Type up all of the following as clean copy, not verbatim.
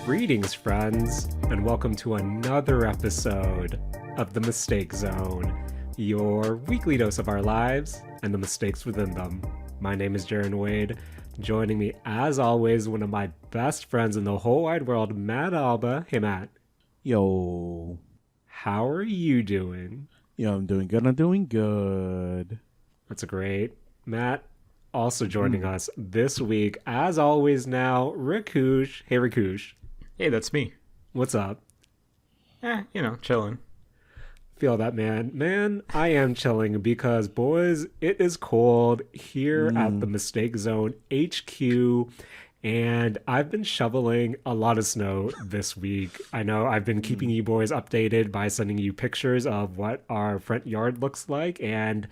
Greetings, friends, and welcome to another episode of The Mistake Zone, your weekly dose of our lives and the mistakes within them. My name is Jaren Wade. Joining me, as always, one of my best friends in the whole wide world, Matt Alba. Hey, Matt. Yo. How are you doing? Yo, I'm doing good. That's great. Matt, also joining us this week, as always now, Rakush. Hey, Rakush. Hey, that's me. What's up? Chilling. Feel that, man. Man, I am chilling because, boys, it is cold here at the Mistake Zone HQ, and I've been shoveling a lot of snow this week. I know I've been keeping you boys updated by sending you pictures of what our front yard looks like, and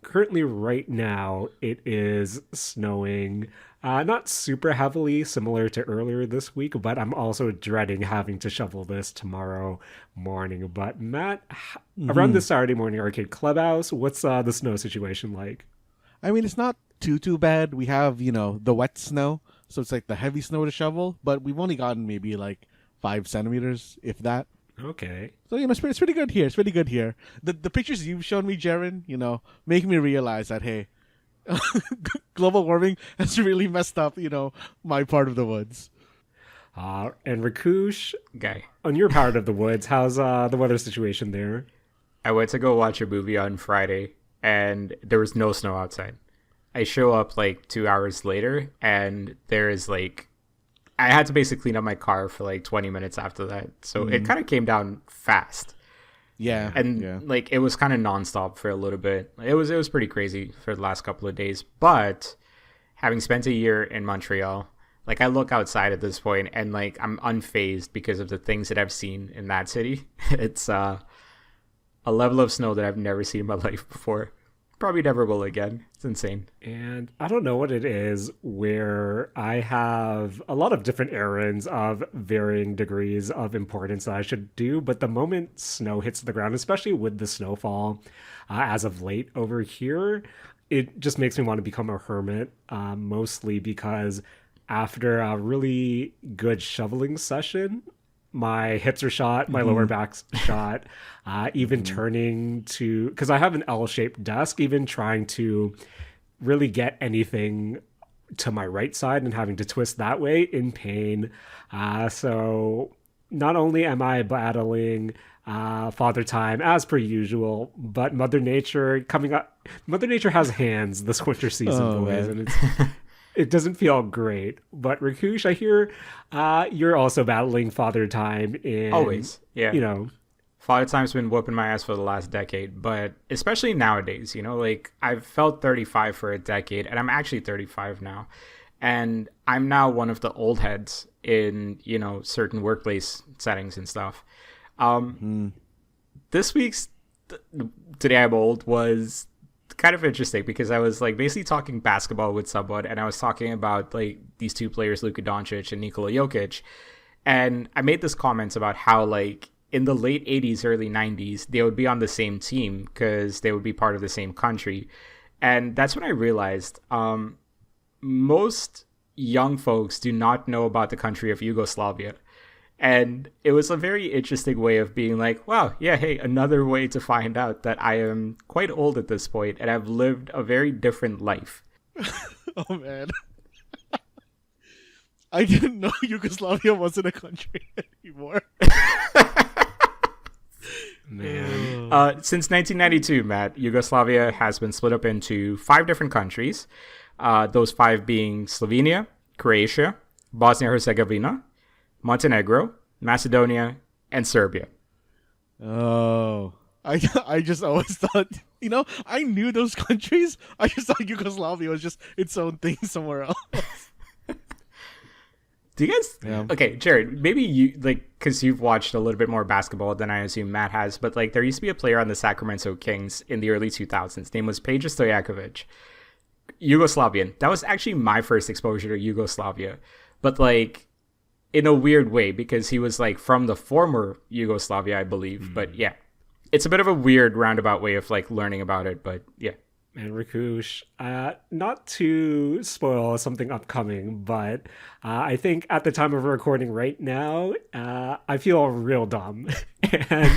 currently right now it is snowing. Not super heavily, similar to earlier this week, but I'm also dreading having to shovel this tomorrow morning. But Matt, around this Saturday morning arcade clubhouse, what's the snow situation like? I mean, it's not too bad. We have, the wet snow, so it's like the heavy snow to shovel, but we've only gotten maybe like 5 centimeters, if that. Okay. So, it's pretty good here. It's pretty good here. The pictures you've shown me, Jaren, make me realize that, hey, global warming has really messed up, my part of the woods. And Rakush, Guy. on your part of the woods, how's the weather situation there? I went to go watch a movie on Friday, and there was no snow outside. I show up like 2 hours later, and there is like... I had to basically clean up my car for like 20 minutes after that. So it kind of came down fast. Yeah. And like it was kind of nonstop for a little bit. It was pretty crazy for the last couple of days. But having spent a year in Montreal, like I look outside at this point and like I'm unfazed because of the things that I've seen in that city. It's a level of snow that I've never seen in my life before. Probably never will again. It's insane. And I don't know what it is where I have a lot of different errands of varying degrees of importance that I should do. But the moment snow hits the ground, especially with the snowfall as of late over here, it just makes me want to become a hermit, mostly because after a really good shoveling session, my hips are shot, my lower back's shot, even turning to, because I have an L-shaped desk, even trying to really get anything to my right side and having to twist that way in pain. So not only am I battling father time as per usual, but Mother Nature coming up. Mother Nature has hands this winter season, boys, and it doesn't feel great. But Rakush, I hear you're also battling father time in... Always, yeah. Father time's been whooping my ass for the last decade, but especially nowadays, like I've felt 35 for a decade, and I'm actually 35 now. And I'm now one of the old heads in, certain workplace settings and stuff. This week's Today I'm Old was kind of interesting because I was like basically talking basketball with someone, and I was talking about like these two players, Luka Doncic and Nikola Jokic, and I made this comment about how like in the late 80s, early 90s, they would be on the same team because they would be part of the same country. And that's when I realized most young folks do not know about the country of Yugoslavia. And it was a very interesting way of being like, wow, yeah, hey, another way to find out that I am quite old at this point and I've lived a very different life. Oh, man. I didn't know Yugoslavia wasn't a country anymore. Man. Since 1992, Matt, Yugoslavia has been split up into 5 different countries. Those 5 being Slovenia, Croatia, Bosnia-Herzegovina, Montenegro, Macedonia, and Serbia. Oh, I just always thought, I knew those countries. I just thought Yugoslavia was just its own thing somewhere else. Do you guys... Yeah. Okay, Jared, maybe you, like, because you've watched a little bit more basketball than I assume Matt has, but, like, there used to be a player on the Sacramento Kings in the early 2000s. His name was Peja Stojakovic. Yugoslavian. That was actually my first exposure to Yugoslavia. But, like, in a weird way, because he was, like, from the former Yugoslavia, I believe. But, yeah. It's a bit of a weird roundabout way of, like, learning about it, but, yeah. And Rakush, not to spoil something upcoming, but I think at the time of recording right now, I feel real dumb. And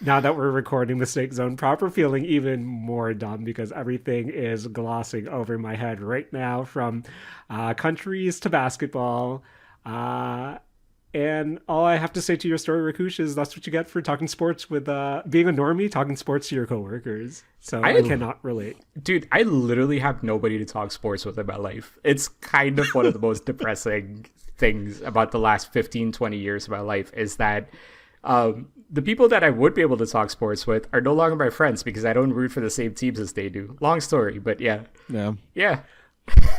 now that we're recording Mistake Zone proper, feeling even more dumb because everything is glossing over my head right now from countries to basketball. Uh, and all I have to say to your story, Rakush, is that's what you get for talking sports with being a normie, talking sports to your coworkers. So I cannot relate. Dude, I literally have nobody to talk sports with in my life. It's kind of one of the most depressing things about the last 15, 20 years of my life is that the people that I would be able to talk sports with are no longer my friends because I don't root for the same teams as they do. Long story, but yeah. Yeah. Yeah.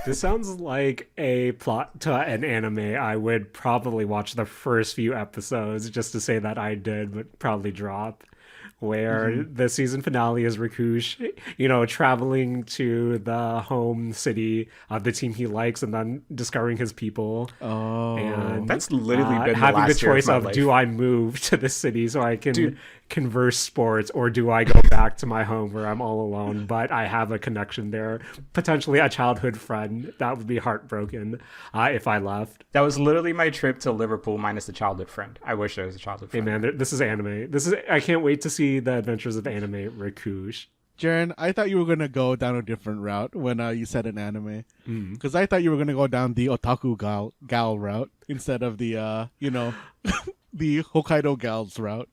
This sounds like a plot to an anime. I would probably watch the first few episodes just to say that I did, but probably drop. Where the season finale is Rakush, traveling to the home city of the team he likes and then discovering his people. Oh, And That's literally been the having the last year choice of my of life. do I move to this city so I can Dude. converse sports, or do I go back to my home where I'm all alone but I have a connection there, potentially a childhood friend. That would be heartbroken if I left. That was literally my trip to Liverpool minus the childhood friend. I wish there was a childhood Hey friend. man, this is anime. I can't wait to see the adventures of anime Rakush. Jaren, I thought you were gonna go down a different route when you said an anime, because I thought you were gonna go down the otaku gal route instead of the the Hokkaido gals route.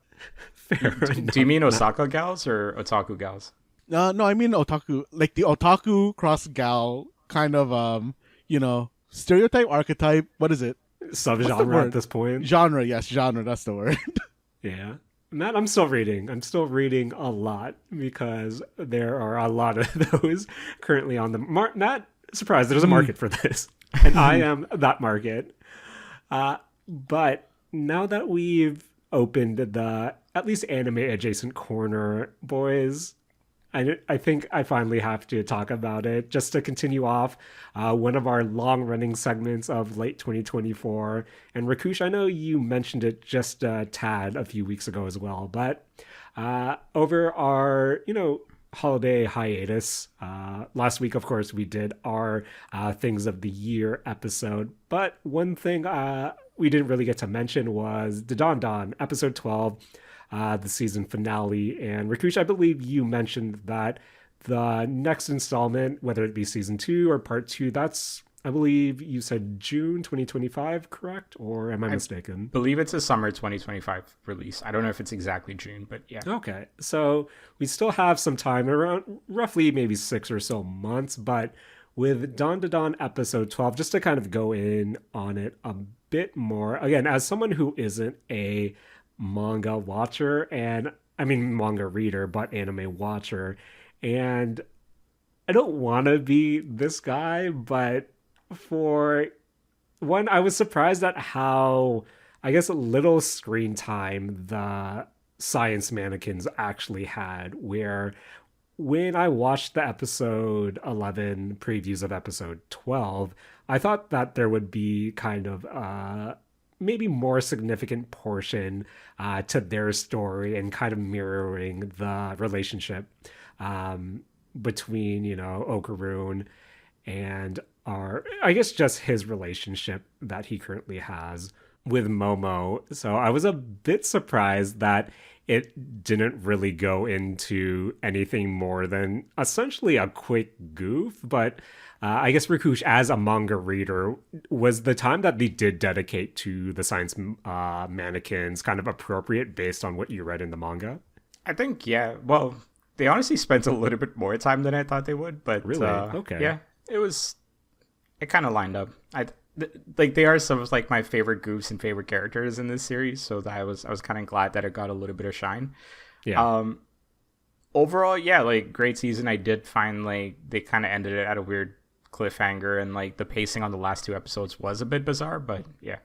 Fair Do you mean Osaka gals or otaku gals? No, I mean otaku, like the otaku cross gal kind of stereotype archetype. What is it? subgenre word? at this point. Genre, yes, genre. That's the word. Yeah. Matt, I'm still reading. I'm still reading a lot because there are a lot of those currently on the Matt, surprise, there's a market for this. And I am that market. But now that we've opened the at least anime adjacent corner, boys, I think I finally have to talk about it just to continue off one of our long running segments of late 2024. And Rakush, I know you mentioned it just a tad a few weeks ago as well, but over our, holiday hiatus, last week, of course, we did our Things of the Year episode. But one thing we didn't really get to mention was Dandadan, episode 12. The season finale. And Rakush, I believe you mentioned that the next installment, whether it be season 2 or part 2, that's, I believe you said June 2025, correct? Or am I mistaken? Believe it's a summer 2025 release. I don't know if it's exactly June, but yeah. Okay, so we still have some time, around roughly maybe 6 or so months, but with Dandadan episode 12, just to kind of go in on it a bit more, again, as someone who isn't a manga watcher, and I mean manga reader, but anime watcher, and I don't want to be this guy, but for one, I was surprised at how, I guess, little screen time the science mannequins actually had, where when I watched the episode 11 previews of episode 12, I thought that there would be kind of maybe more significant portion to their story and kind of mirroring the relationship between, Okaroon and I guess just his relationship that he currently has with Momo. So I was a bit surprised that it didn't really go into anything more than essentially a quick goof, but I guess Rakush, as a manga reader, was the time that they did dedicate to the science mannequins kind of appropriate based on what you read in the manga? I think, yeah. Well, they honestly spent a little bit more time than I thought they would, but Really? Okay. Yeah, it kind of lined up. They are some of like my favorite goofs and favorite characters in this series, so that I was kind of glad that it got a little bit of shine. Yeah. Overall, yeah, like great season. I did find like they kind of ended it at a weird cliffhanger, and like the pacing on the last 2 episodes was a bit bizarre, but yeah.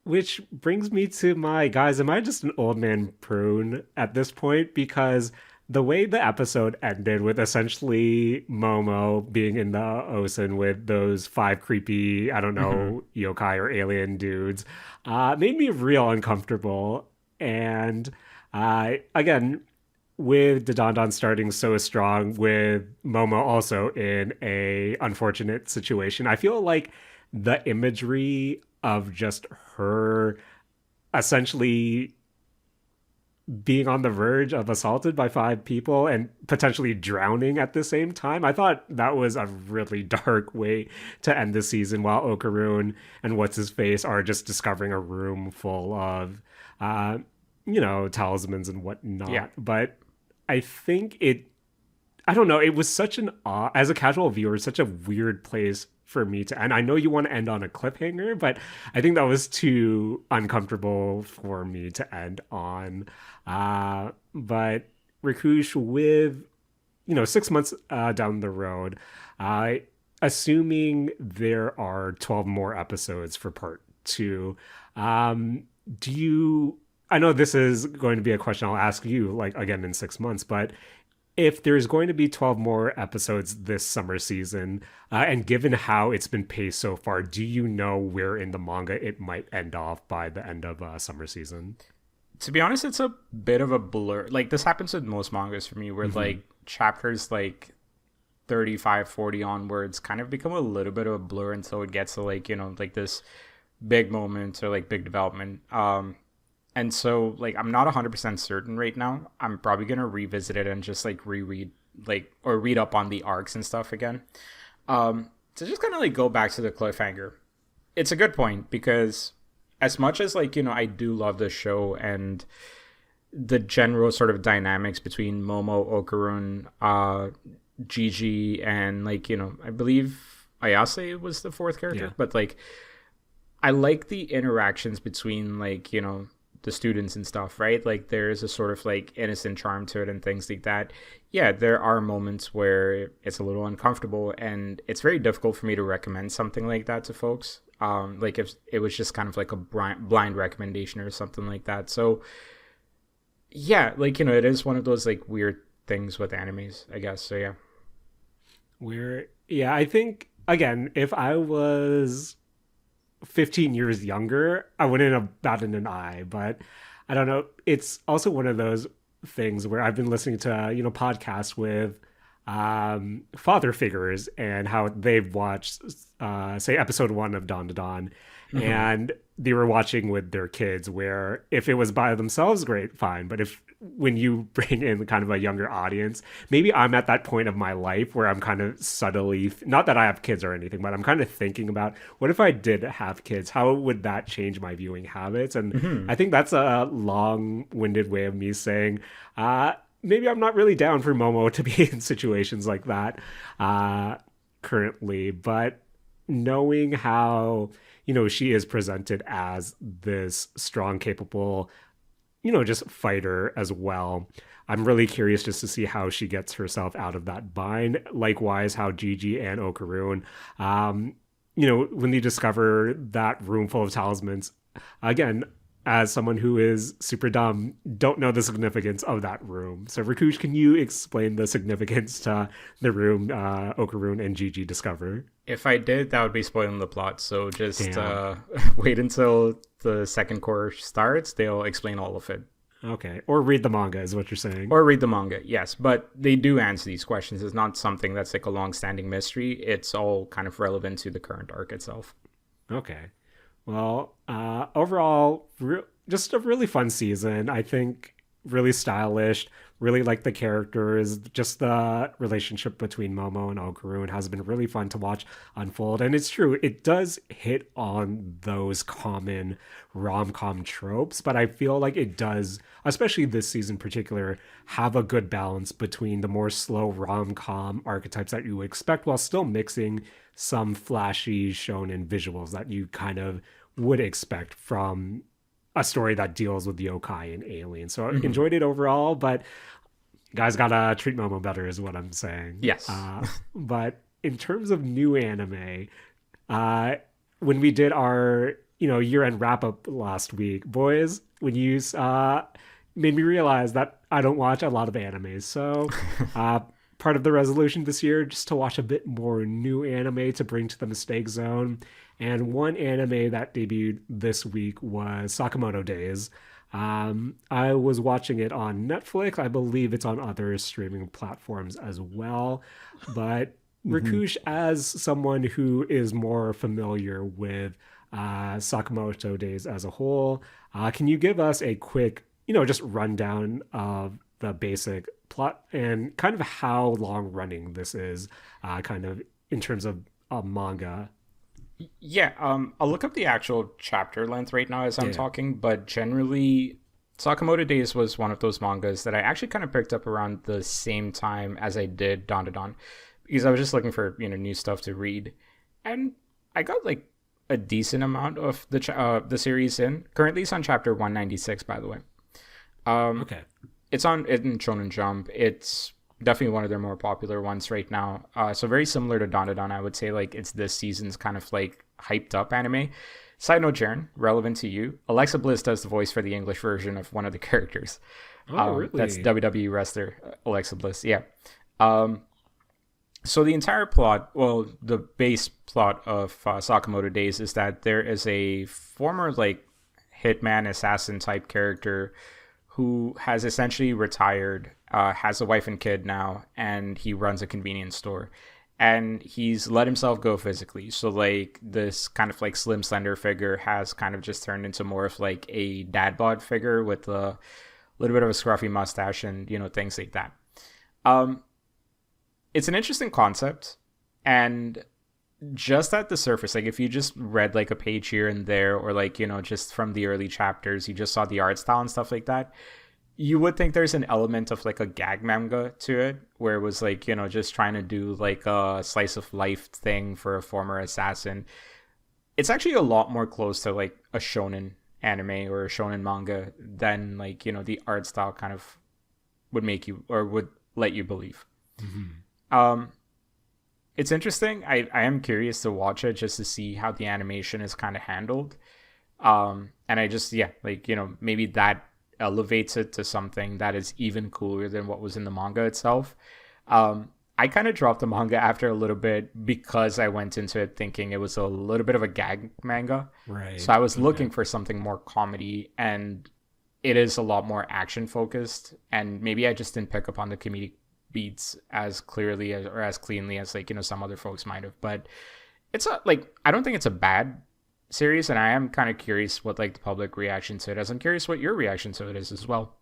Which brings me to my guys, am I just an old man prune at this point? Because the way the episode ended with essentially Momo being in the ocean with those 5 creepy, I don't know, yokai or alien dudes, made me real uncomfortable. And again, with Dandadan starting so strong, with Momo also in a unfortunate situation, I feel like the imagery of just her essentially being on the verge of assaulted by five people and potentially drowning at the same time. I thought that was a really dark way to end the season while Okaroon and what's his face are just discovering a room full of talismans and whatnot. Yeah. But I think I don't know, it was such as a casual viewer, such a weird place for me to end. I know you want to end on a cliffhanger, but I think that was too uncomfortable for me to end on. But Rakush, with 6 months down the road, assuming there are 12 more episodes for part two, do you? I know this is going to be a question I'll ask you, like again in 6 months, but if there's going to be 12 more episodes this summer season, and given how it's been paced so far, do you know where in the manga it might end off by the end of summer season? To be honest, it's a bit of a blur. Like, this happens with most mangas for me, where like chapters like 35, 40 onwards kind of become a little bit of a blur until it gets to like, like this big moment or like big development. And so, like, I'm not 100% certain right now. I'm probably going to revisit it and just, like, reread, like, or read up on the arcs and stuff again. To just kind of, like, go back to the cliffhanger. It's a good point because as much as, like, I do love the show and the general sort of dynamics between Momo, Okaroon, Gigi, and, like, I believe Ayase was the fourth character. Yeah. But, like, I like the interactions between, like, the students and stuff, right? Like, there's a sort of like innocent charm to it and things like that. Yeah, there are moments where it's a little uncomfortable and it's very difficult for me to recommend something like that to folks. Like if it was just kind of like a blind recommendation or something like that. So yeah, like, it is one of those like weird things with animes, I guess. So yeah. I think again, if I was 15 years younger, I wouldn't have batted an eye, but I don't know. It's also one of those things where I've been listening to, podcasts with father figures and how they've watched, say, episode 1 of Dandadan, and they were watching with their kids, where if it was by themselves, great, fine. But when you bring in kind of a younger audience, maybe I'm at that point of my life where I'm kind of subtly, not that I have kids or anything, but I'm kind of thinking about, what if I did have kids? How would that change my viewing habits? And I think that's a long-winded way of me saying, maybe I'm not really down for Momo to be in situations like that currently, but knowing how, she is presented as this strong, capable, just fighter as well. I'm really curious just to see how she gets herself out of that bind. Likewise, how Gigi and Okaroon, when they discover that room full of talismans, again, as someone who is super dumb, don't know the significance of that room. So Rakush, can you explain the significance to the room Okaroon and Gigi discover? If I did, that would be spoiling the plot. So just wait until the second core starts. They'll explain all of it. Okay. Or read the manga is what you're saying. Or read the manga, yes. But they do answer these questions. It's not something that's like a long-standing mystery. It's all kind of relevant to the current arc itself. Okay. Well, overall, just a really fun season. I think really stylish, really like the characters. Just the relationship between Momo and Okaroon has been really fun to watch unfold. And it's true, it does hit on those common rom-com tropes, but I feel like it does, especially this season in particular, have a good balance between the more slow rom-com archetypes that you would expect while still mixing some flashy shonen visuals that you kind of would expect from a story that deals with yokai and aliens. So I enjoyed it overall, but guys gotta treat Momo better is what I'm saying. Yes. But in terms of new anime, when we did our year-end wrap-up last week, boys, when you made me realize that I don't watch a lot of animes. So part of the resolution this year, just to watch a bit more new anime to bring to the mistake zone. And one anime that debuted this week was Sakamoto Days. I was watching it on Netflix. I believe it's on other streaming platforms as well. But Mm-hmm. Rakush, as someone who is more familiar with Sakamoto Days as a whole, can you give us a quick, just rundown of the basic plot and kind of how long running this is, kind of in terms of manga? Yeah, I'll look up the actual chapter length right now as I'm Yeah. talking, but generally, Sakamoto Days was one of those mangas that I actually kind of picked up around the same time as I did Dandadan, because I was just looking for new stuff to read, and I got like a decent amount of the series in. Currently, it's on chapter 196, by the way. Um, Okay. it's on in Shonen Jump. It's definitely one of their more popular ones right now. So very similar to Dandadan, I would say like it's this season's kind of like hyped up anime. Side note, Jaren, relevant to you, Alexa Bliss does the voice for the English version of one of the characters. Oh, That's really? WWE wrestler Alexa Bliss. Yeah. Um, so the entire plot, well, the base plot of Sakamoto Days is that there is a former like hitman assassin type character who has essentially retired, has a wife and kid now, and he runs a convenience store. And he's let himself go physically. So, like, this kind of like slim, slender figure has kind of just turned into more of like a dad bod figure with a little bit of a scruffy mustache and, things like that. Um, it's an interesting concept. And just at the surface, like, if you just read like a page here and there, or like, just from the early chapters, you just saw the art style and stuff like that, you would think there's an element of like a gag manga to it, where it was like, just trying to do like a slice of life thing for a former assassin. It's actually a lot more close to like a shonen anime or a shonen manga than like, the art style kind of would make you or would let you believe. Mhm. Um, it's interesting. I am curious to watch it just to see how the animation is kind of handled. And I just, yeah, like, maybe that elevates it to something that is even cooler than what was in the manga itself. I kind of dropped the manga after a little bit because I went into it thinking it was a little bit of a gag manga. Right. So I was Okay. looking for something more comedy, and it is a lot more action focused. And maybe I just didn't pick up on the comedic beats as clearly as, or as cleanly as like, some other folks might have. But it's a, like, I don't think it's a bad series, and I am kind of curious what like the public reaction to it is. I'm curious what your reaction to it is as well.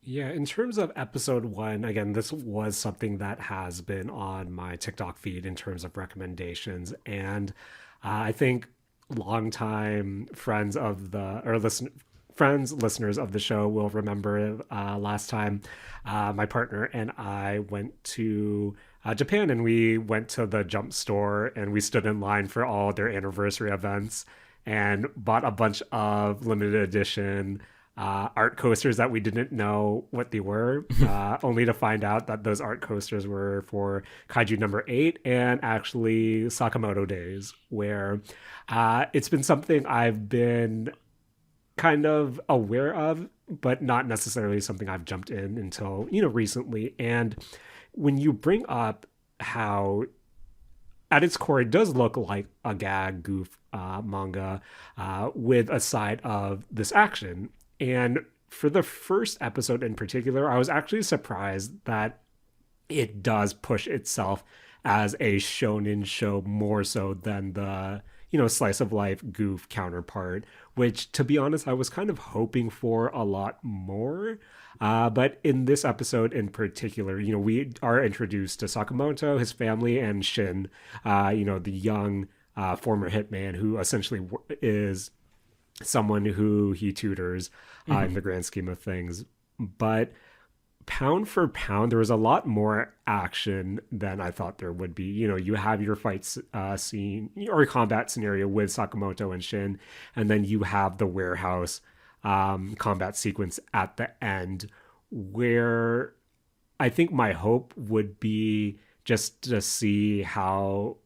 Yeah, in terms of episode one, again, this was something that has been on my TikTok feed in terms of recommendations. And I think longtime friends of the, or listeners of the show will remember last time my partner and I went to Japan, and we went to the Jump store and we stood in line for all their anniversary events and bought a bunch of limited edition art coasters that we didn't know what they were, only to find out that those art coasters were for Kaiju number 8 and actually Sakamoto Days, where it's been something I've been kind of aware of, but not necessarily something I've jumped in until, recently. And when you bring up how at its core, it does look like a gag goof manga with a side of this action. And for the first episode in particular, I was actually surprised that it does push itself as a shonen show more so than the slice of life goof counterpart, which to be honest I was kind of hoping for a lot more. But in this episode in particular, we are introduced to Sakamoto, his family, and Shin, the young former hitman who essentially is someone who he tutors in Mm-hmm. the grand scheme of things. But pound for pound, there was a lot more action than I thought there would be. You have your fight scene or combat scenario with Sakamoto and Shin, and then you have the warehouse combat sequence at the end, where I think my hope would be just to see how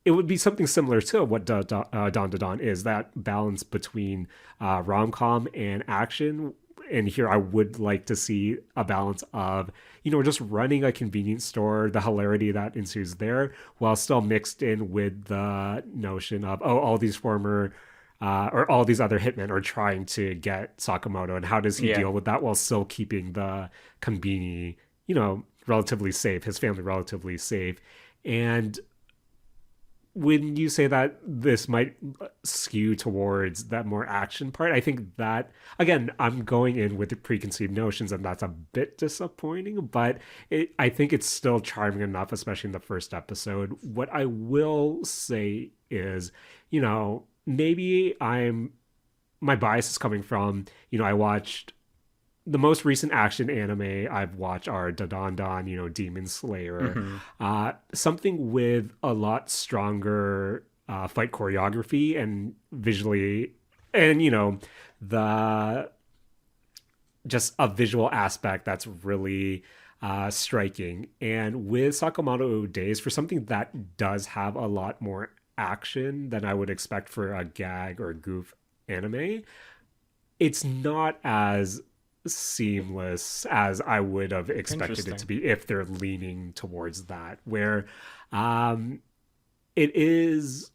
it would be something similar to what Dandadan is, that balance between rom com and action. And here I would like to see a balance of, just running a convenience store, the hilarity that ensues there, while still mixed in with the notion of, oh, all these former or all these other hitmen are trying to get Sakamoto, and how does he Yeah. deal with that while still keeping the Konbini, relatively safe, his family relatively safe. And when you say that this might skew towards that more action part, I think that, again, I'm going in with the preconceived notions, and that's a bit disappointing, but I think it's still charming enough, especially in the first episode. What I will say is, maybe my bias is coming from, I watched the most recent action anime I've watched are Dandadan, Demon Slayer. Something with a lot stronger fight choreography and visually, and the just a visual aspect that's really striking. And with Sakamoto Days, for something that does have a lot more action than I would expect for a gag or goof anime, it's not as seamless as I would have expected it to be if they're leaning towards that. Where it is,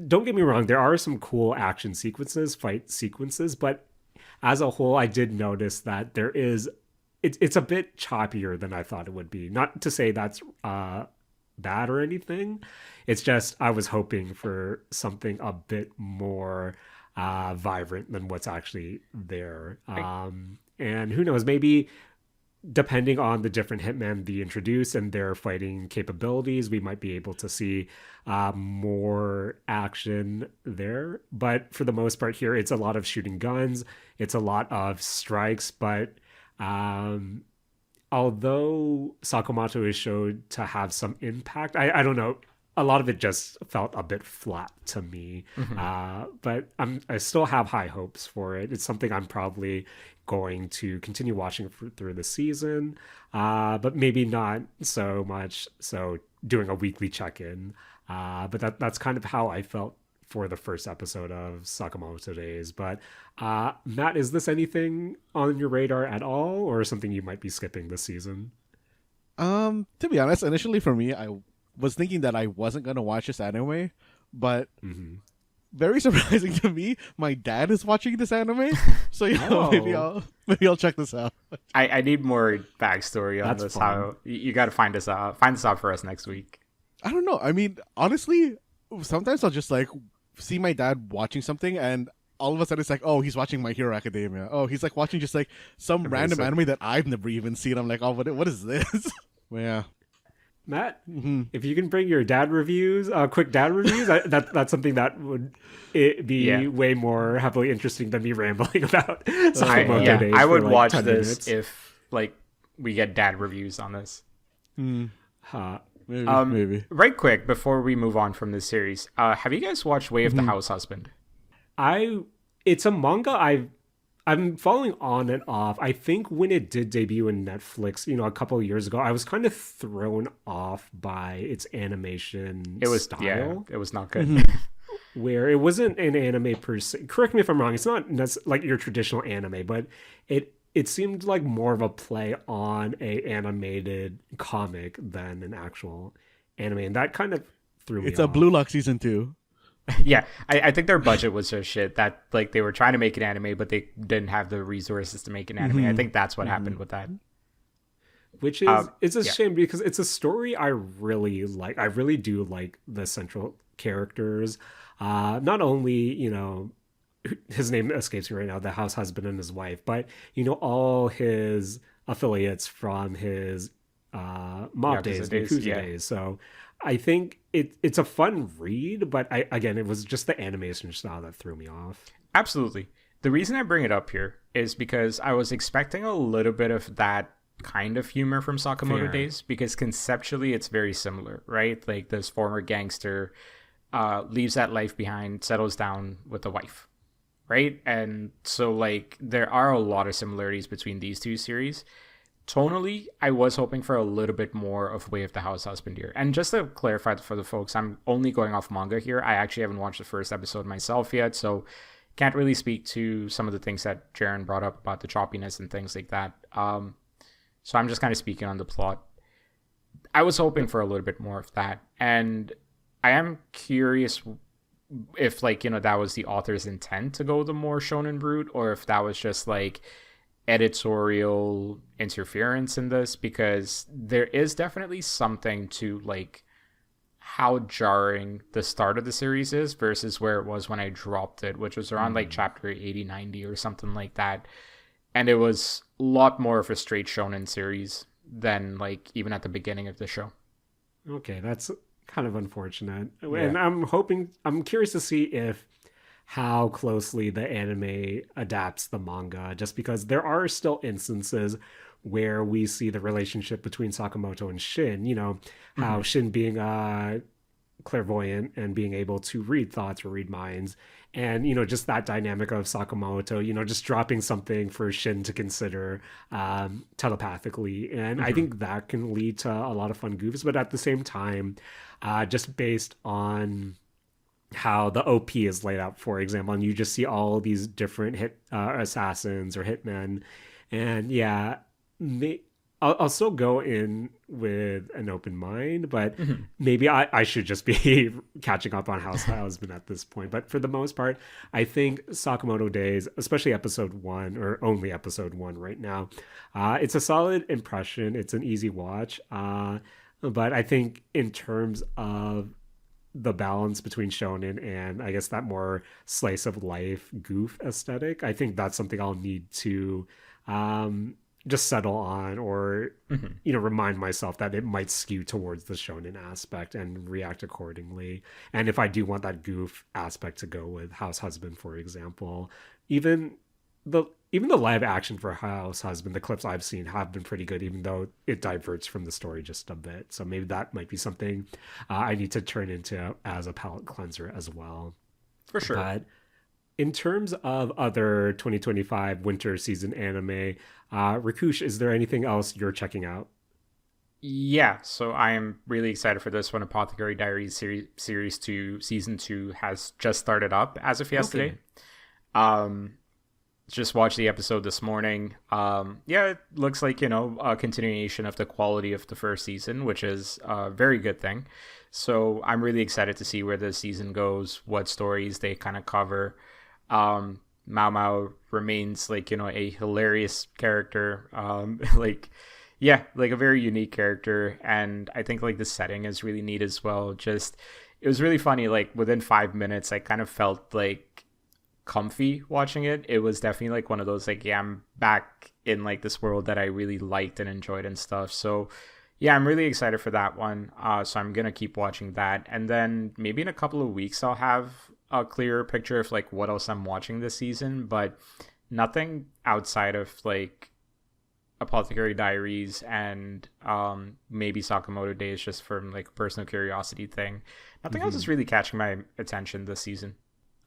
don't get me wrong, there are some cool action sequences, fight sequences, but as a whole, I did notice that it's a bit choppier than I thought it would be. Not to say that's bad or anything. It's just I was hoping for something a bit more vibrant than what's actually there. And who knows, maybe depending on the different hitmen they introduce and their fighting capabilities, we might be able to see more action there. But for the most part here, it's a lot of shooting guns. It's a lot of strikes. But although Sakamoto is showed to have some impact, I don't know, a lot of it just felt a bit flat to me. But I still have high hopes for it. It's something I'm probably going to continue watching through the season, but maybe not so much so doing a weekly check-in. But that's kind of how I felt for the first episode of Sakamoto Days. But Matt, is this anything on your radar at all, or something you might be skipping this season? To be honest, initially for me, I was thinking that I wasn't gonna watch this anime, but very surprising to me, my dad is watching this anime. So maybe I'll check this out. I need more backstory on That's this. fun. How you got to find this out for us next week. I don't know. I mean, honestly, sometimes I'll just like see my dad watching something and all of a sudden it's like, oh, he's watching My Hero Academia. Oh, he's like watching just like some random anime that I've never even seen. I'm like, oh, what is this? Well, yeah. Matt, if you can bring your dad reviews, quick dad reviews, that's something that would be way more heavily interesting than me rambling about. I would like watch 10 this minutes. if like we get dad reviews on this. Maybe. Right quick before we move on from this series, have you guys watched Way of the House Husband? It's a manga I'm following on and off. I think when it did debut in Netflix, a couple of years ago, I was kind of thrown off by its animation style. Yeah, it was not good. Where it wasn't an anime per se. Correct me if I'm wrong. It's not like your traditional anime, but it seemed like more of a play on a animated comic than an actual anime, and that kind of threw me It's off. a Blue Lock season 2. Yeah, I think their budget was just shit. That like they were trying to make an anime, but they didn't have the resources to make an anime. I think that's what happened with that. Which is it's a shame because it's a story I really like. I really do like the central characters. Not only his name escapes me right now, the house husband and his wife, but all his affiliates from his mob days, Yakuza days. So I think it's a fun read, but it was just the animation style that threw me off. Absolutely. The reason I bring it up here is because I was expecting a little bit of that kind of humor from Sakamoto Days, because conceptually it's very similar, right? Like this former gangster leaves that life behind, settles down with a wife, right? And so like there are a lot of similarities between these two series. Tonally, I was hoping for a little bit more of Way of the House Husband here. And just to clarify for the folks, I'm only going off manga here. I actually haven't watched the first episode myself yet, so can't really speak to some of the things that Jaren brought up about the choppiness and things like that. So I'm just kind of speaking on the plot. I was hoping for a little bit more of that. And I am curious if like, that was the author's intent to go the more shonen route, or if that was just like editorial interference in this, because there is definitely something to like how jarring the start of the series is versus where it was when I dropped it, which was around like chapter 80, 90 or something like that. And it was a lot more of a straight shonen series than like even at the beginning of the show. Okay, that's kind of unfortunate. Yeah. And I'm curious to see if how closely the anime adapts the manga, just because there are still instances where we see the relationship between Sakamoto and Shin, how Shin being clairvoyant and being able to read thoughts or read minds, and just that dynamic of Sakamoto just dropping something for Shin to consider telepathically. And I think that can lead to a lot of fun goofs, but at the same time, just based on how the OP is laid out, for example, and you just see all these different assassins or hitmen, and yeah, I'll still go in with an open mind, but maybe I should just be catching up on House Husband at this point. But for the most part, I think Sakamoto Days, especially episode 1, or only episode 1 right now, it's a solid impression. It's an easy watch, but I think in terms of the balance between shonen and I guess that more slice of life goof aesthetic, I think that's something I'll need to just settle on, or remind myself that it might skew towards the shonen aspect and react accordingly. And if I do want that goof aspect to go with House Husband, for example, even the live action for House Husband, the clips I've seen have been pretty good, even though it diverts from the story just a bit. So maybe that might be something I need to turn into as a palate cleanser as well. For sure. But in terms of other 2025 winter season anime, Rakush, is there anything else you're checking out? Yeah, so I am really excited for this one. Apothecary Diaries series 2, season 2 has just started up as of yesterday. Okay. Just watched the episode this morning. Yeah, it looks like, a continuation of the quality of the first season, which is a very good thing. So I'm really excited to see where this season goes, what stories they kind of cover. Mao Mao remains like, a hilarious character. Like a very unique character. And I think like the setting is really neat as well. Just, it was really funny. Like within 5 minutes, I kind of felt like comfy watching it. It was definitely like one of those like, yeah, I'm back in like this world that I really liked and enjoyed and stuff. So yeah, I'm really excited for that one. So I'm gonna keep watching that, and then maybe in a couple of weeks I'll have a clearer picture of like what else I'm watching this season, but nothing outside of like Apothecary Diaries and maybe Sakamoto Days, just from like a personal curiosity thing. Nothing else is really catching my attention this season.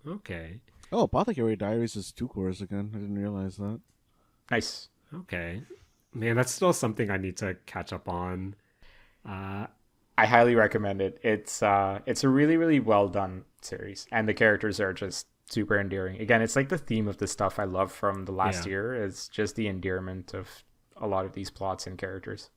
Okay. Oh, Apothecary Diaries is 2 cours again. I didn't realize that. Nice. Okay. Man, that's still something I need to catch up on. I highly recommend it. It's a really, really well done series, and the characters are just super endearing. Again, it's like the theme of the stuff I love from the last year is just the endearment of a lot of these plots and characters.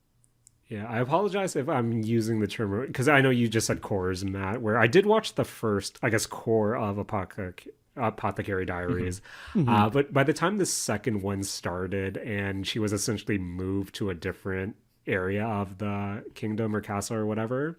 Yeah, I apologize if I'm using the term, because I know you just said cores, Matt, where I did watch the first, I guess, core of Apothecary Diaries. But by the time the second one started and she was essentially moved to a different area of the kingdom or castle or whatever,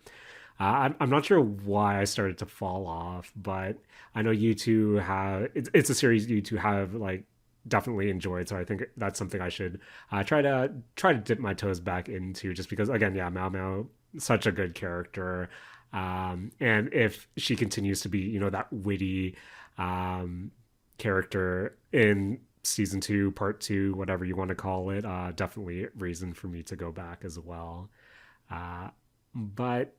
I'm not sure why I started to fall off, but I know you two have, it's a series you two have like definitely enjoyed, so I think that's something I should try to dip my toes back into, just because again, yeah, Mao Mao, such a good character, and if she continues to be that witty character in season 2, part 2, whatever you want to call it, definitely reason for me to go back as well. But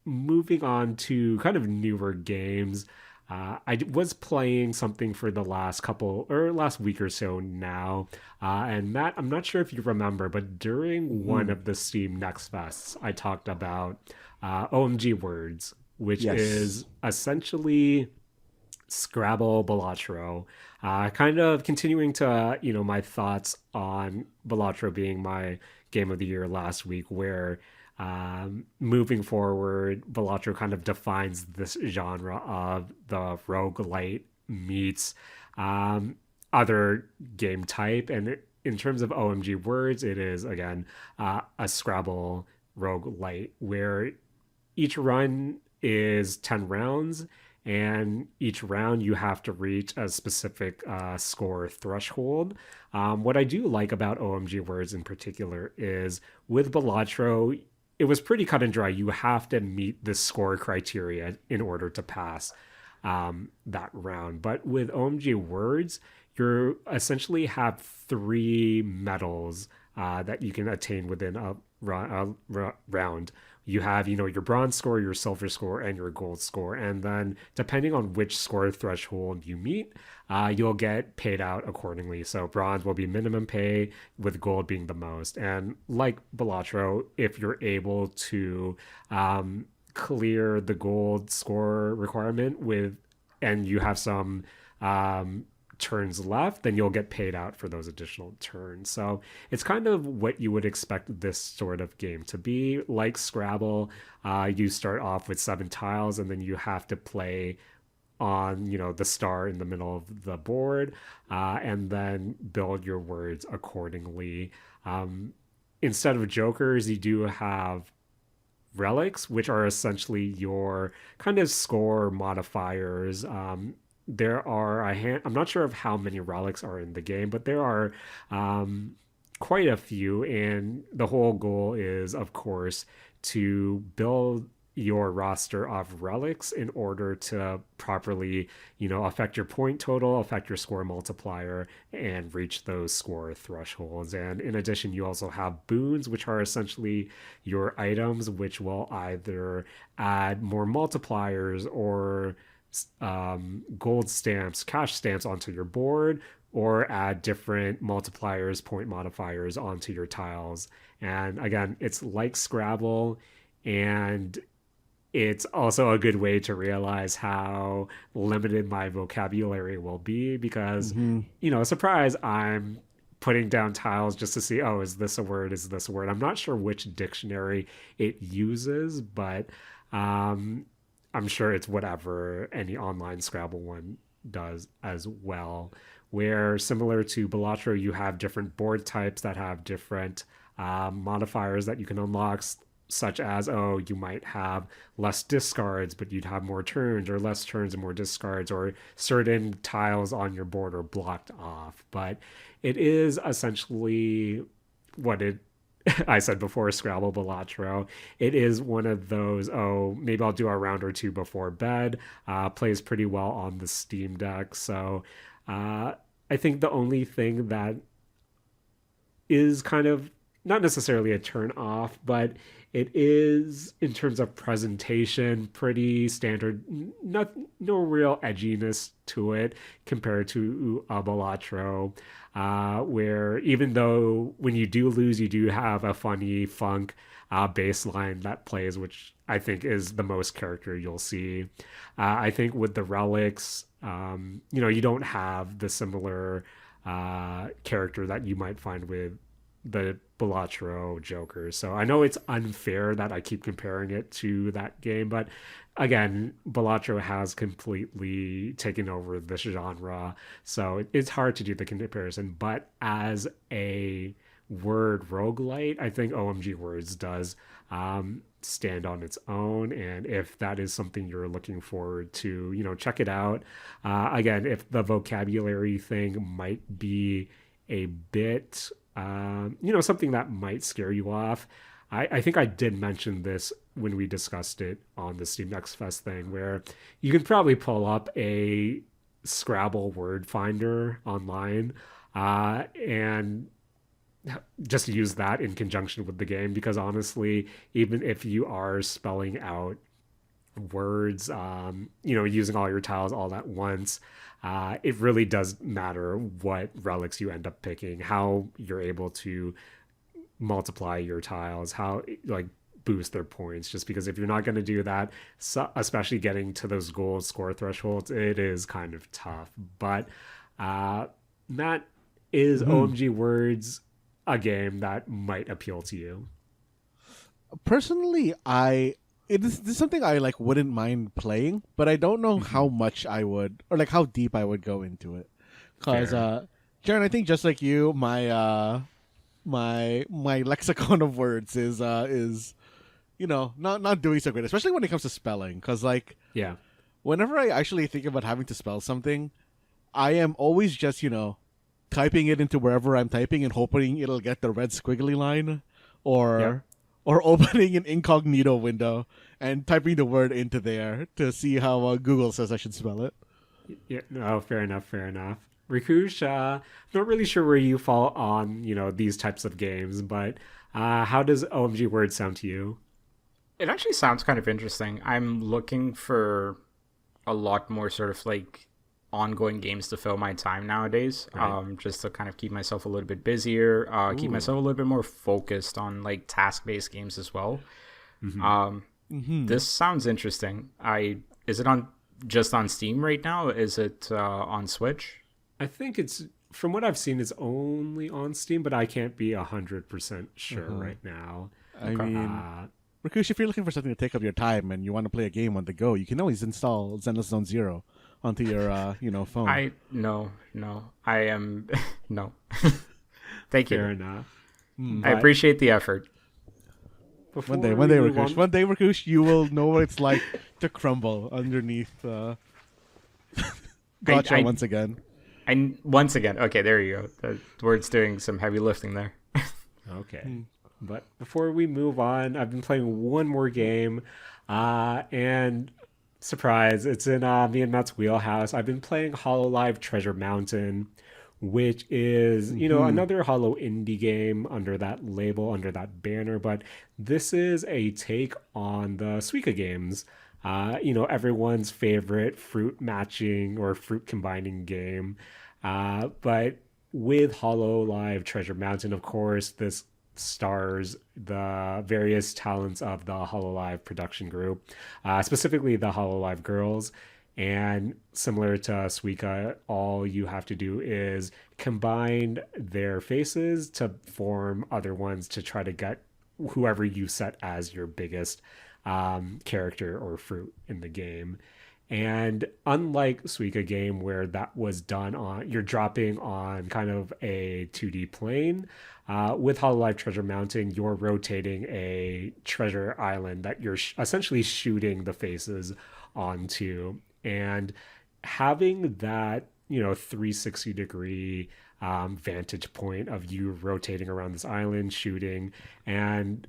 moving on to kind of newer games, I was playing something for the last week or so now. And Matt, I'm not sure if you remember, but during one of the Steam Next Fests, I talked about OMG Words, which is essentially Scrabble Balatro. Kind of continuing to, my thoughts on Balatro being my game of the year last week, where Moving forward, Balatro kind of defines this genre of the roguelite meets um, other game type. And in terms of OMG Words, it is, again, a Scrabble roguelite where each run is 10 rounds, and each round you have to reach a specific score threshold. What I do like about OMG Words in particular is with Balatro, it was pretty cut and dry. You have to meet the score criteria in order to pass that round. But with OMG Words, you essentially have three medals that you can attain within a round. You have, your bronze score, your silver score, and your gold score. And then, depending on which score threshold you meet, you'll get paid out accordingly. So, bronze will be minimum pay, with gold being the most. And like Balatro, if you're able to clear the gold score requirement and you have some turns left, then you'll get paid out for those additional turns. So it's kind of what you would expect this sort of game to be. Like Scrabble, you start off with 7 tiles, and then you have to play on the star in the middle of the board, and then build your words accordingly. Instead of jokers, you do have relics, which are essentially your kind of score modifiers. There are I'm not sure of how many relics are in the game, but there are quite a few, and the whole goal is, of course, to build your roster of relics in order to properly, affect your point total, affect your score multiplier, and reach those score thresholds. And in addition, you also have boons, which are essentially your items, which will either add more multipliers or gold stamps, cash stamps onto your board, or add different multipliers, point modifiers onto your tiles. And again, it's like Scrabble, and it's also a good way to realize how limited my vocabulary will be because, surprise, I'm putting down tiles just to see, oh, is this a word? Is this a word? I'm not sure which dictionary it uses, but I'm sure it's whatever any online Scrabble one does as well, where similar to Balatro, you have different board types that have different modifiers that you can unlock, such as, you might have less discards, but you'd have more turns, or less turns and more discards, or certain tiles on your board are blocked off. But it is essentially what I said before, Scrabble Balatro. It is one of those, maybe I'll do a round or two before bed. Plays pretty well on the Steam Deck. So I think the only thing that is kind of not necessarily a turn off, but it is, in terms of presentation, pretty standard. No real edginess to it compared to Balatro, where even though when you do lose, you do have a funny funk bass line that plays, which I think is the most character you'll see. I think with the relics, you don't have the similar character that you might find with the Balatro Joker. So I know it's unfair that I keep comparing it to that game, but again, Balatro has completely taken over this genre, so it's hard to do the comparison. But as a word roguelite, I think OMG Words does stand on its own, and if that is something you're looking forward to, check it out. Again, if the vocabulary thing might be a bit something that might scare you off. I think I did mention this when we discussed it on the Steam Next Fest thing, where you can probably pull up a Scrabble word finder online and just use that in conjunction with the game, because honestly, even if you are spelling out words, using all your tiles all at once, it really does matter what relics you end up picking, how you're able to multiply your tiles, how boost their points. Just because if you're not going to do that, especially getting to those goal score thresholds, it is kind of tough. But that is OMG Words, a game that might appeal to you. Personally, this is something I like wouldn't mind playing, but I don't know how much I would or like how deep I would go into it. Cause Fair. Jaron, I think just like you, my lexicon of words is not doing so great, especially when it comes to spelling. Cause like Yeah. whenever I actually think about having to spell something, I am always just typing it into wherever I'm typing and hoping it'll get the red squiggly line, Yep. or opening an incognito window and typing the word into there to see how Google says I should spell it. Yeah. No, fair enough. Fair enough. Rikush, not really sure where you fall on, these types of games, but how does OMG Words sound to you? It actually sounds kind of interesting. I'm looking for a lot more sort of like ongoing games to fill my time nowadays. Right. Just to kind of keep myself a little bit busier, keep Ooh. myself a little bit more focused on like task-based games as well. Hmm. Um, this sounds interesting. I is it on just on Steam right now? Is it on Switch? I think it's from what I've seen, it's only on Steam, but I can't be 100% sure right now. I Okay. mean, Rakush, if you're looking for something to take up your time and you want to play a game on the go, you can always install Zenless Zone Zero onto your phone. I no. I am no. Thank you. Fair enough. I appreciate the effort. Before One day, we move Rakush. on- One day, Rakush, you will know what it's like to crumble underneath gotcha I once again. And once again, okay, there you go. The word's doing some heavy lifting there. Okay. But before we move on, I've been playing one more game, and surprise, it's in me and Matt's wheelhouse. I've been playing Hololive Treasure Mountain, which is, another Hollow indie game under that label, under that banner, but this is a take on the Suika games. Everyone's favorite fruit matching or fruit combining game. But with Hololive Treasure Mountain, of course, this stars the various talents of the Hololive production group, specifically the Hololive girls. And similar to Suika, all you have to do is combine their faces to form other ones to try to get whoever you set as your biggest character or fruit in the game. And unlike Suika game, where that was done on, you're dropping on kind of a 2D plane, with Hololive Treasure Mountain, you're rotating a treasure island that you're essentially shooting the faces onto. And having that, 360-degree vantage point of you rotating around this island, shooting, and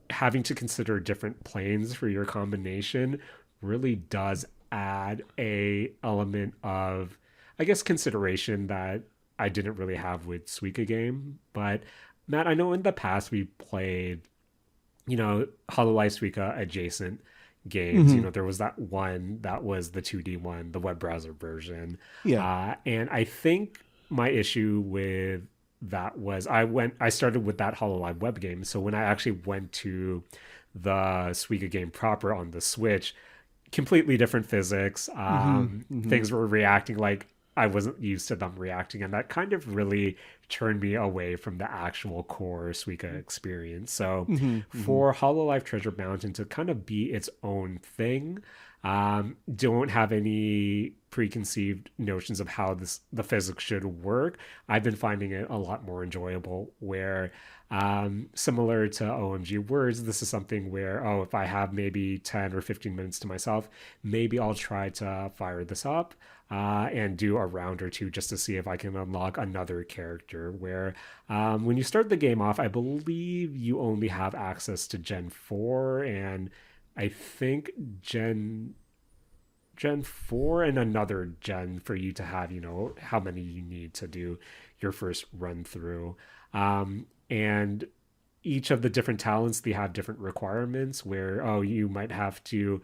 having to consider different planes for your combination really does add a element of, I guess, consideration that I didn't really have with Suika game. But Matt, I know in the past we played, Hololive Suika adjacent games. There was that one that was the 2D one, the web browser version. Yeah. And I think my issue with that was I started with that Hololive web game. So when I actually went to the Suika game proper on the Switch, completely different physics. Things were reacting like I wasn't used to them reacting, and that kind of really turned me away from the actual core Suika experience. So for Hololive Treasure Mountain to kind of be its own thing, don't have any preconceived notions of how the physics should work. I've been finding it a lot more enjoyable. Where similar to OMG Words, this is something where if I have maybe 10 or 15 minutes to myself, maybe I'll try to fire this up and do a round or two just to see if I can unlock another character. Where when you start the game off, I believe you only have access to Gen 4 and I think Gen 4 and another gen for you to have, how many you need to do your first run through. And each of the different talents, they have different requirements where, you might have to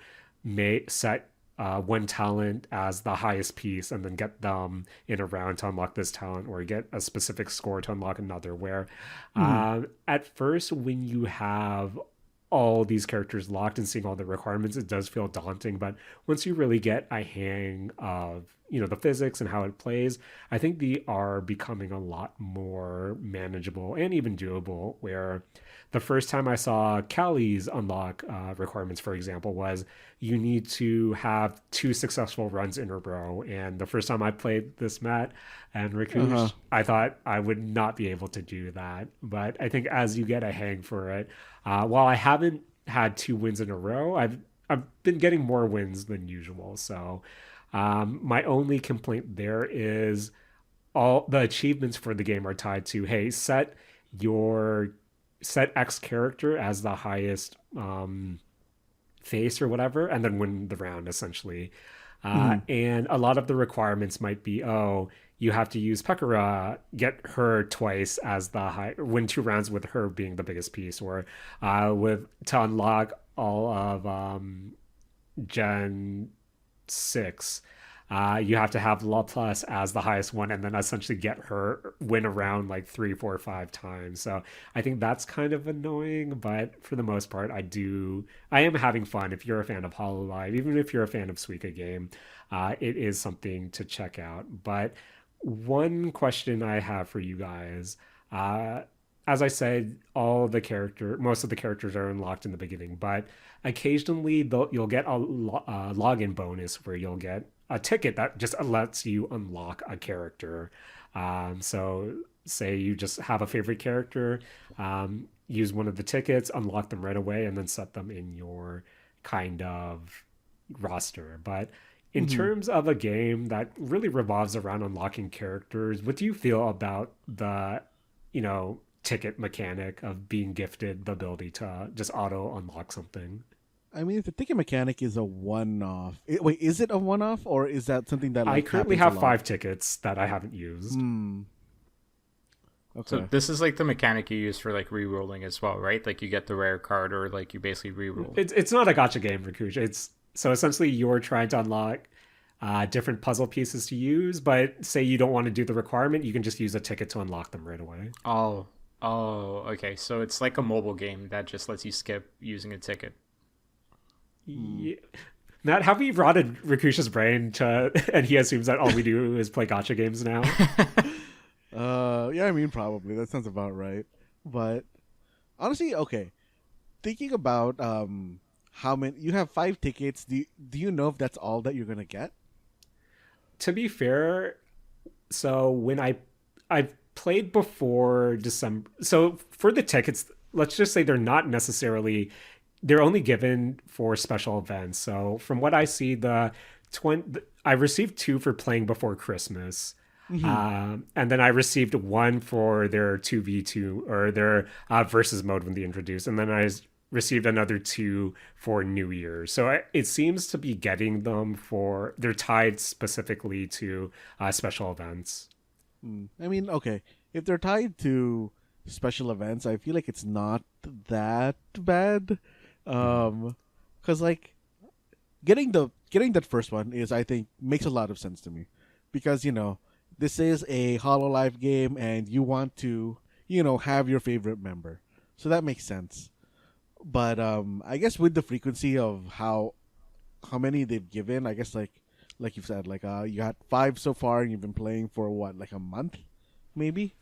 set one talent as the highest piece and then get them in a round to unlock this talent or get a specific score to unlock another. Where at first, when you have all these characters locked and seeing all the requirements, it does feel daunting. But once you really get a hang of, the physics and how it plays, I think they are becoming a lot more manageable and even doable. Where the first time I saw Callie's unlock requirements, for example, was you need to have 2 successful runs in a row. And the first time I played this, Matt and Rakush, I thought I would not be able to do that. But I think as you get a hang for it, while I haven't had 2 wins in a row, I've been getting more wins than usual. So my only complaint there is all the achievements for the game are tied to, hey, set X character as the highest face or whatever, and then win the round essentially. And a lot of the requirements might be, oh, you have to use Pekora, get her twice as the high, win 2 rounds with her being the biggest piece, or to unlock all of Gen 6. You have to have La Plus as the highest one, and then essentially get her win around like 3, 4, 5 times. So I think that's kind of annoying, but for the most part, I am having fun. If you're a fan of Hololive, even if you're a fan of Suika Game, it is something to check out. But one question I have for you guys, as I said, most of the characters are unlocked in the beginning, but occasionally you'll get a login bonus where you'll get a ticket that just lets you unlock a character. So say you just have a favorite character, use one of the tickets, unlock them right away, and then set them in your kind of roster. But in terms of a game that really revolves around unlocking characters, what do you feel about the, ticket mechanic of being gifted the ability to just auto unlock something? I mean, if the ticket mechanic is a one-off, wait, is it a one-off or is that something that I like currently happens have a lot? 5 tickets that I haven't used. Okay. So this is like the mechanic you use for like re-rolling as well, right? Like you get the rare card, or like you basically re-roll. It's not a gotcha game, Rakush. It's so essentially you're trying to unlock different puzzle pieces to use, but say you don't want to do the requirement, you can just use a ticket to unlock them right away. Oh, okay. So it's like a mobile game that just lets you skip using a ticket. Yeah. Matt, have we rotted Rakush's brain and he assumes that all we do is play gotcha games now? Yeah, I mean, probably that sounds about right. But honestly, okay. Thinking about how many you have 5 tickets. Do you know if that's all that you're gonna get? To be fair, so when I've played before December, so for the tickets, let's just say they're only given for special events. So from what I see, I received 2 for playing before Christmas. And then I received 1 for their 2v2 or their versus mode when they introduced. And then I received another 2 for New Year's. So it seems to be getting them they're tied specifically to special events. I mean, okay. If they're tied to special events, I feel like it's not that bad. Because like getting that first one is, I think, makes a lot of sense to me, because this is a Hololive game and you want to have your favorite member, so that makes sense. But I guess with the frequency of how many they've given, I guess like you've said, like you got 5 so far and you've been playing for what, like a month maybe.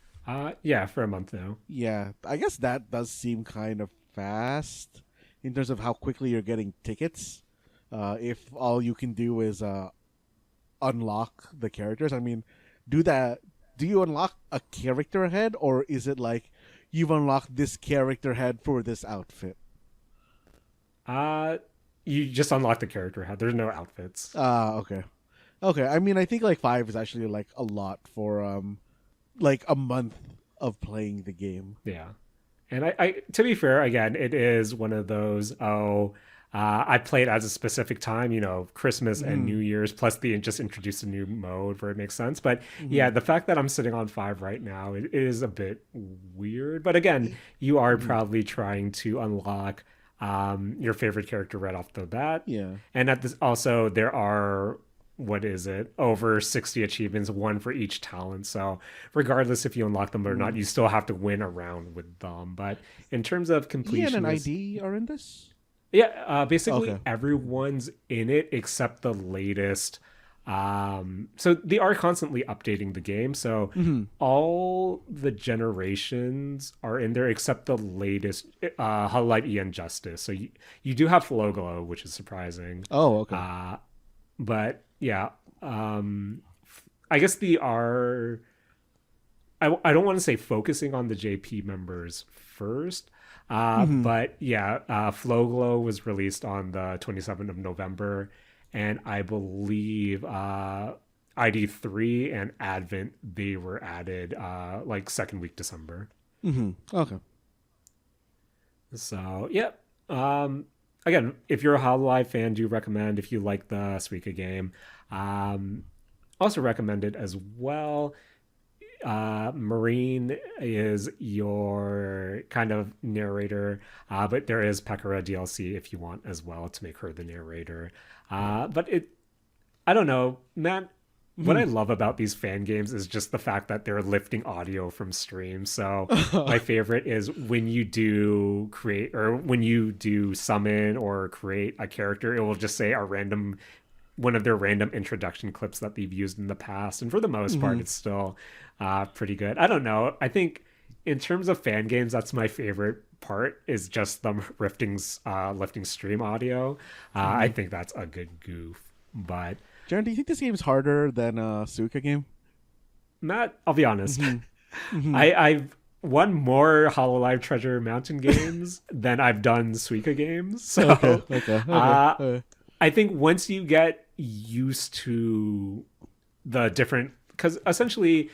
Yeah, for a month now. Yeah, I guess that does seem kind of fast in terms of how quickly you're getting tickets. If all you can do is unlock the characters. I mean, do you unlock a character head, or is it like you've unlocked this character head for this outfit? You just unlock the character head. There's no outfits. Okay. I mean, I think like 5 is actually like a lot for like a month of playing the game. Yeah. And I to be fair, again, it is one of those, I played at a specific time, Christmas and New Year's, plus they just introduced a new mode where it makes sense. But yeah, the fact that I'm sitting on 5 right now, it is a bit weird. But again, you are probably trying to unlock your favorite character right off the bat. Yeah. And also there are, what is it, over 60 achievements, 1 for each talent. So regardless if you unlock them or not, you still have to win a round with them. But in terms of completion, and ID are in this? Yeah, basically Okay. everyone's in it except the latest So they are constantly updating the game. So Mm-hmm. all the generations are in there except the latest Hololive E and Justice. So you do have Floglo, which is surprising. Oh, okay. But yeah, I guess the are. I don't want to say focusing on the JP members first, Mm-hmm. but yeah, Flowglow was released on the 27th of November, and I believe ID3 and Advent they were added like second week December. Mm-hmm. Okay. So yeah, again, if you're a Hololive fan, do recommend if you like the Suika game. Um, also recommended as well. Marine is your kind of narrator, but there is Pekara DLC if you want as well to make her the narrator. But I don't know, Matt. What I love about these fan games is just the fact that they're lifting audio from streams. So my favorite is when you do create or when you do summon or create a character, it will just say a random one of their random introduction clips that they've used in the past. And for the most part, it's still pretty good. I don't know. I think in terms of fan games, that's my favorite part is just them lifting stream audio. I think that's a good goof. But Jaren, do you think this game is harder than a Suika game? Matt, I'll be honest. I've won more Hololive Treasure Mountain games than I've done Suika games. So Okay. I think once you get used to the different, because essentially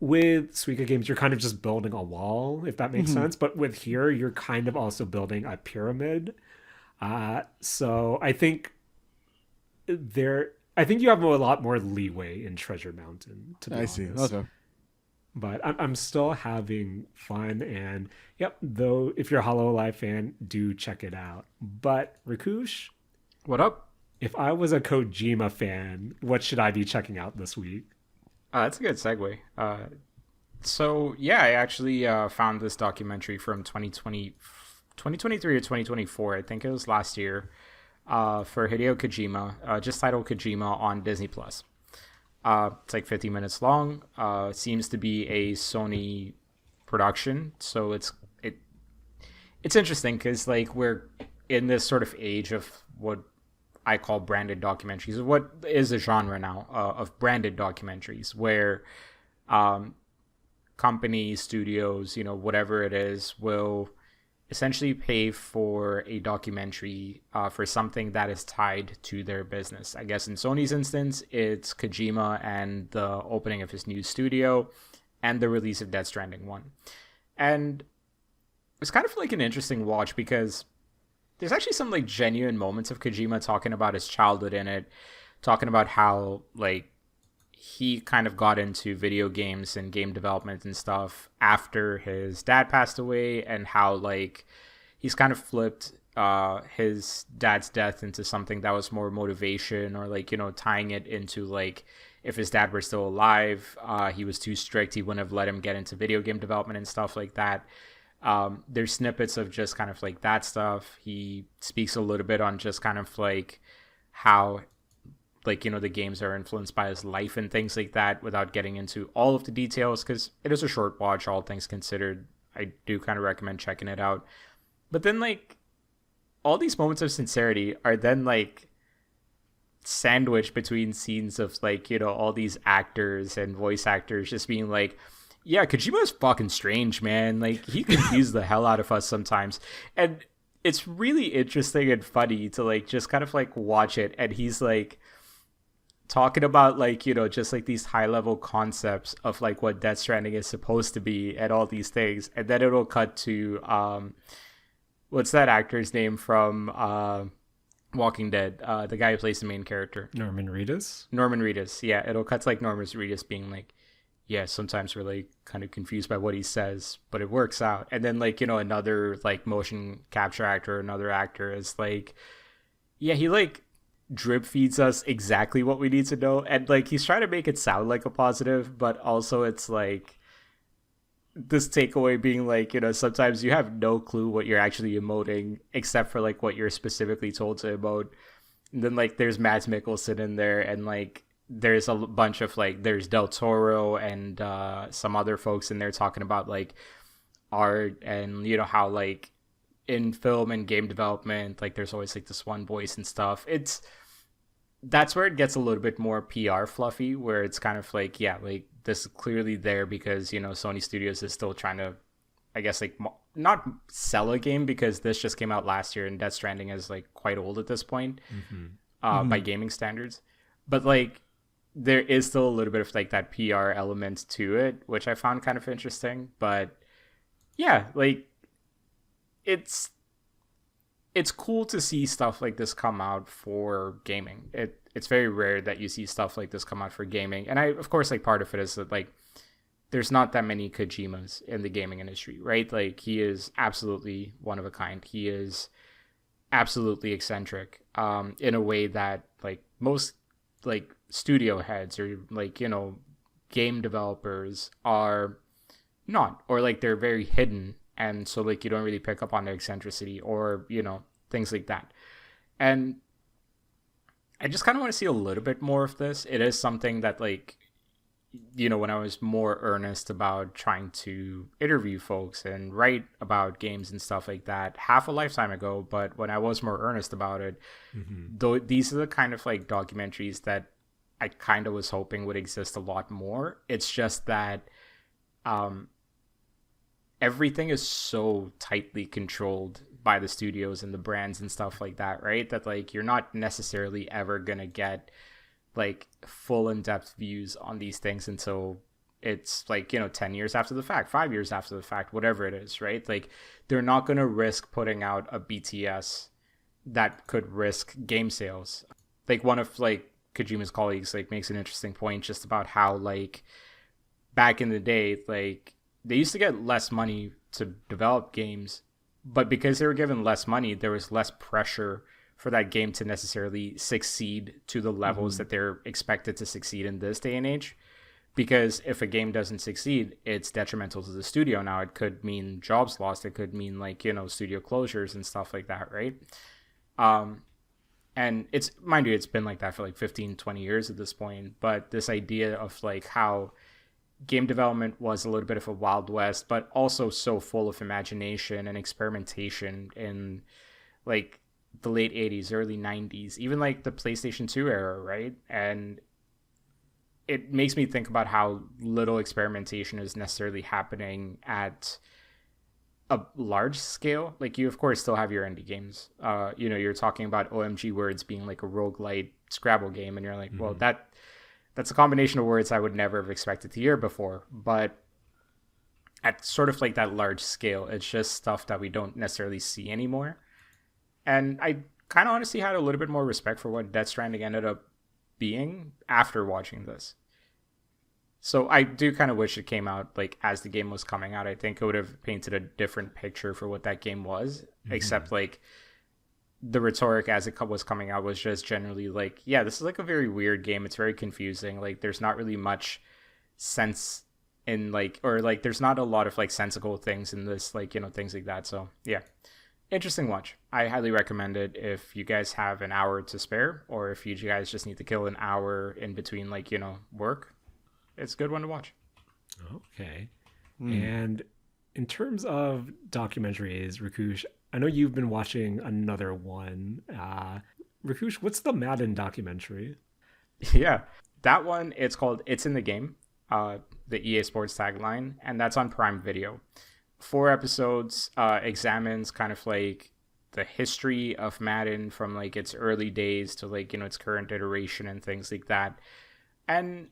with Suika games, you're kind of just building a wall, if that makes sense. But with here, you're kind of also building a pyramid. So I think you have a lot more leeway in Treasure Mountain, to be I honest. see. Okay. But I'm still having fun, and yep. Though if you're a Hololive fan, do check it out. But Rakush, What up? if I was a Kojima fan, what should I be checking out this week? That's a good segue. So yeah, I actually found this documentary from 2023 or 2024. I think it was last year, for Hideo Kojima, just titled Kojima on Disney Plus. It's like 50 minutes long. Seems to be a Sony production, so it's interesting because like we're in this sort of age of what I call branded documentaries. What is a genre now of branded documentaries where companies, studios, whatever it is, will essentially pay for a documentary for something that is tied to their business. I guess in Sony's instance, it's Kojima and the opening of his new studio and the release of Death Stranding 1. And it's kind of like an interesting watch because there's actually some like genuine moments of Kojima talking about his childhood in it, talking about how like he kind of got into video games and game development and stuff after his dad passed away, and how like he's kind of flipped his dad's death into something that was more motivation, or like tying it into like if his dad were still alive, he was too strict, he wouldn't have let him get into video game development and stuff like that. There's snippets of just kind of like that stuff. He speaks a little bit on just kind of like how like the games are influenced by his life and things like that, without getting into all of the details, because it is a short watch, all things considered. I do kind of recommend checking it out. But then like all these moments of sincerity are then like sandwiched between scenes of like all these actors and voice actors just being like, yeah, Kojima's fucking strange, man. Like, he confused the hell out of us sometimes. And it's really interesting and funny to, like, just kind of, like, watch it. And he's, like, talking about, like, just, like, these high-level concepts of, like, what Death Stranding is supposed to be and all these things. And then it'll cut to, what's that actor's name from Walking Dead? The guy who plays the main character. Norman Reedus? Norman Reedus, yeah. It'll cut to, like, Norman Reedus being, like, yeah, sometimes we're like kind of confused by what he says, but it works out. And then like, another like motion capture actor, another actor is like, yeah, he like drip feeds us exactly what we need to know. And like, he's trying to make it sound like a positive, but also it's like this takeaway being like, sometimes you have no clue what you're actually emoting except for like what you're specifically told to emote. And then like, there's Mads Mikkelsen in there, and like, there's a bunch of like there's Del Toro and some other folks in there talking about like art and how like in film and game development, like there's always like this one voice and stuff. That's where it gets a little bit more PR fluffy, where it's kind of like, yeah, like this is clearly there because Sony Studios is still trying to, I guess, like not sell a game, because this just came out last year and Death Stranding is like quite old at this point by gaming standards. But like there is still a little bit of like that PR element to it, which I found kind of interesting. But yeah, like it's cool to see stuff like this come out for gaming. It's very rare that you see stuff like this come out for gaming. And I, of course, like part of it is that like there's not that many Kojimas in the gaming industry, right? Like he is absolutely one of a kind. He is absolutely eccentric in a way that like most like studio heads or like game developers are not, or like they're very hidden, and so like you don't really pick up on their eccentricity or things like that. And I just kind of want to see a little bit more of this. It is something that like when I was more earnest about trying to interview folks and write about games and stuff like that half a lifetime ago, but when I was more earnest about it, though, these are the kind of like documentaries that I kind of was hoping would exist a lot more. It's just that everything is so tightly controlled by the studios and the brands and stuff like that, right? That like you're not necessarily ever gonna get like full in-depth views on these things until it's like 10 years after the fact, 5 years after the fact, whatever it is, right? Like they're not gonna risk putting out a BTS that could risk game sales. Like one of like Kojima's colleagues like makes an interesting point just about how like back in the day, like they used to get less money to develop games, but because they were given less money, there was less pressure for that game to necessarily succeed to the levels that they're expected to succeed in this day and age. Because if a game doesn't succeed, it's detrimental to the studio. Now it could mean jobs lost, it could mean like studio closures and stuff like that, right? And it's, mind you, it's been like that for like 15-20 years at this point. But this idea of like how game development was a little bit of a Wild West, but also so full of imagination and experimentation in like the late 80s, early 90s, even like the PlayStation 2 era, right? And it makes me think about how little experimentation is necessarily happening at a large scale. Like you, of course, still have your indie games. You're talking about OMG Words being like a roguelite Scrabble game, and you're like, well, that's a combination of words I would never have expected to hear before. But at sort of like that large scale, it's just stuff that we don't necessarily see anymore. And I kind of honestly had a little bit more respect for what Death Stranding ended up being after watching this. So I do kind of wish it came out like as the game was coming out. I think it would have painted a different picture for what that game was, except like the rhetoric as it was coming out was just generally like, yeah, this is like a very weird game. It's very confusing. Like there's not really much sense in like, or like there's not a lot of like sensical things in this, like, things like that. So yeah, interesting watch. I highly recommend it if you guys have an hour to spare, or if you guys just need to kill an hour in between like, work. It's a good one to watch. Okay. And in terms of documentaries, Rakush, I know you've been watching another one. Rakush, what's the Madden documentary? Yeah, that one, it's called It's in the Game, the EA Sports tagline, and that's on Prime Video. 4 episodes, examines kind of like the history of Madden from like its early days to like, its current iteration and things like that. And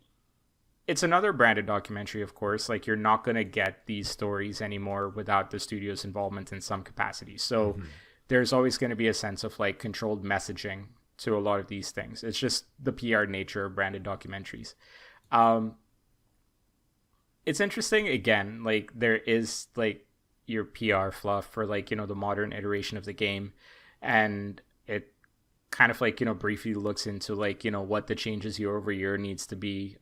it's another branded documentary, of course. Like, you're not going to get these stories anymore without the studio's involvement in some capacity. So there's always going to be a sense of like controlled messaging to a lot of these things. It's just the PR nature of branded documentaries. It's interesting, again, like there is like your PR fluff for like, the modern iteration of the game. And it kind of like, briefly looks into like, what the changes year over year needs to be.